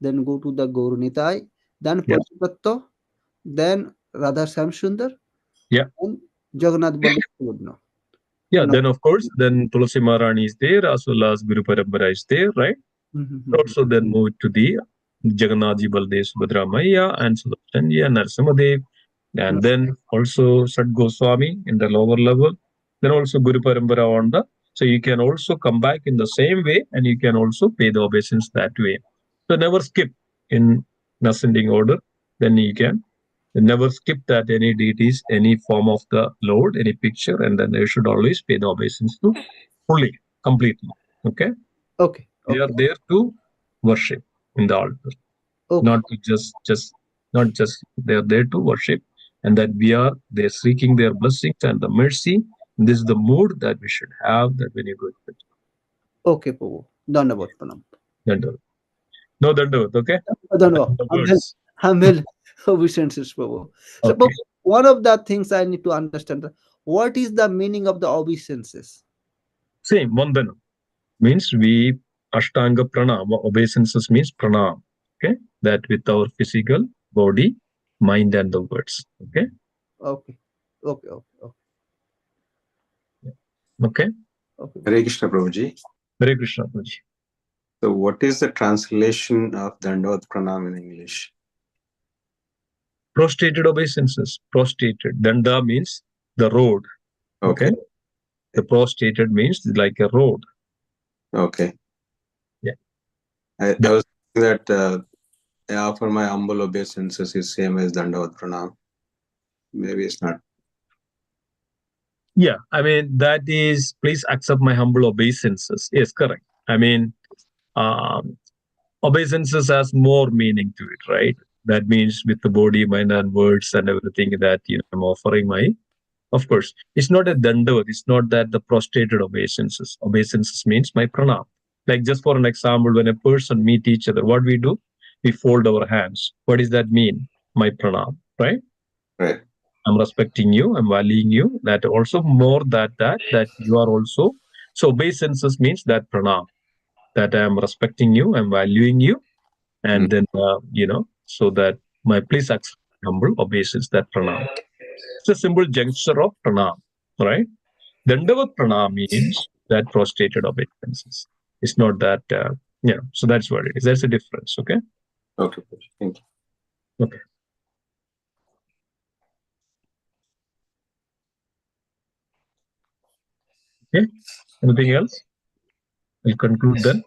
then go to the Gauranitai, then Yeah. Panchatattva, then Radha Shamsundar, Yeah. and Jagannath Baladev. Yeah, then of course, then Tulasi Maharani is there as well as Guru Parampara is there, right? Also then move to the Jagannathji Baldev Subhadra Maya and Sudarshanji and Narasimhadev, and then also Sat Goswami in the lower level, then also Guru Parampara on the. So you can also come back in the same way and you can also pay the obeisance that way. So never skip in ascending order, then you can. Never skip that any deities, any form of the Lord, any picture, and then you should always pay the obeisance to fully, completely. Okay? Okay. They are there to worship in the altar, not to not just they are there to worship, and that they're seeking their blessings and the mercy. This is the mood that we should have that when you go to it. Okay, Prabhu. Dandavat Pranam. Dandavat. No Dandavat, okay? Dandavat. Humble obeisances, Prabhu. So, Okay. one of the things I need to understand, what is the meaning of the obeisances? Same, Vandana means we Ashtanga Pranam. Obeisances means Pranam. Okay? That with our physical body, mind, and the words. Okay? Okay. Okay? Hare Krishna, Prabhuji. Hare Krishna, Prabhuji. So what is the translation of Dandavat Pranam in English? Prostrated obeisances. Prostrated. Danda means the road. Okay? The prostrated means like a road. Okay. Yeah. I was thinking that I offer my humble obeisances is same as Dandavat Pranam. Maybe it's not. Yeah, I mean, that is, please accept my humble obeisances. Yes, correct. I mean, obeisances has more meaning to it, right? That means with the body, mind, and words and everything that I'm offering my. Of course, it's not a dandavat. It's not that the prostrated obeisances. Obeisances means my pranam. Like just for an example, when a person meet each other, what we do? We fold our hands. What does that mean? My pranam, right? Right. I'm respecting you. I'm valuing you. That also more that you are also. So obeisances means that pranam. That I am respecting you. I'm valuing you. And then, so that my please accept humble obeisance, that pranam. It's a simple juncture of pranam, right? Dandavat pranam means that prostrated obeisances. It's not that, so that's what it is. There's a difference, okay? Okay, thank you. Okay. Okay, anything else? We'll conclude then.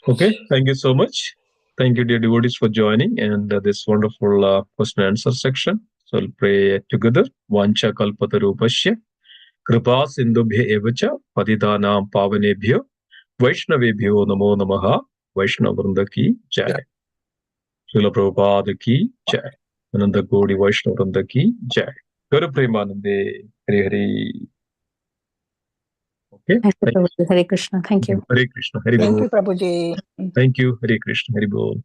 Okay, thank you so much. Thank you, dear devotees, for joining and this wonderful question and answer section. So we'll pray together. Vancha kalpatarupasya kripa sindubhya evacha patitanam pavanebhyo Vaishnavebhyo namo namaha. Vaishnavrinda ki jai. Srila Prabhupada ki jai. Ananda Gaudi Vaishnavrinda ki jai. Guru Premanande. Hare Hare. Okay. Hare Krishna. Thank you. Hare Krishna. Hare Thank Bol. you, Prabhuji. Thank you. Hare Krishna. Hare Bol.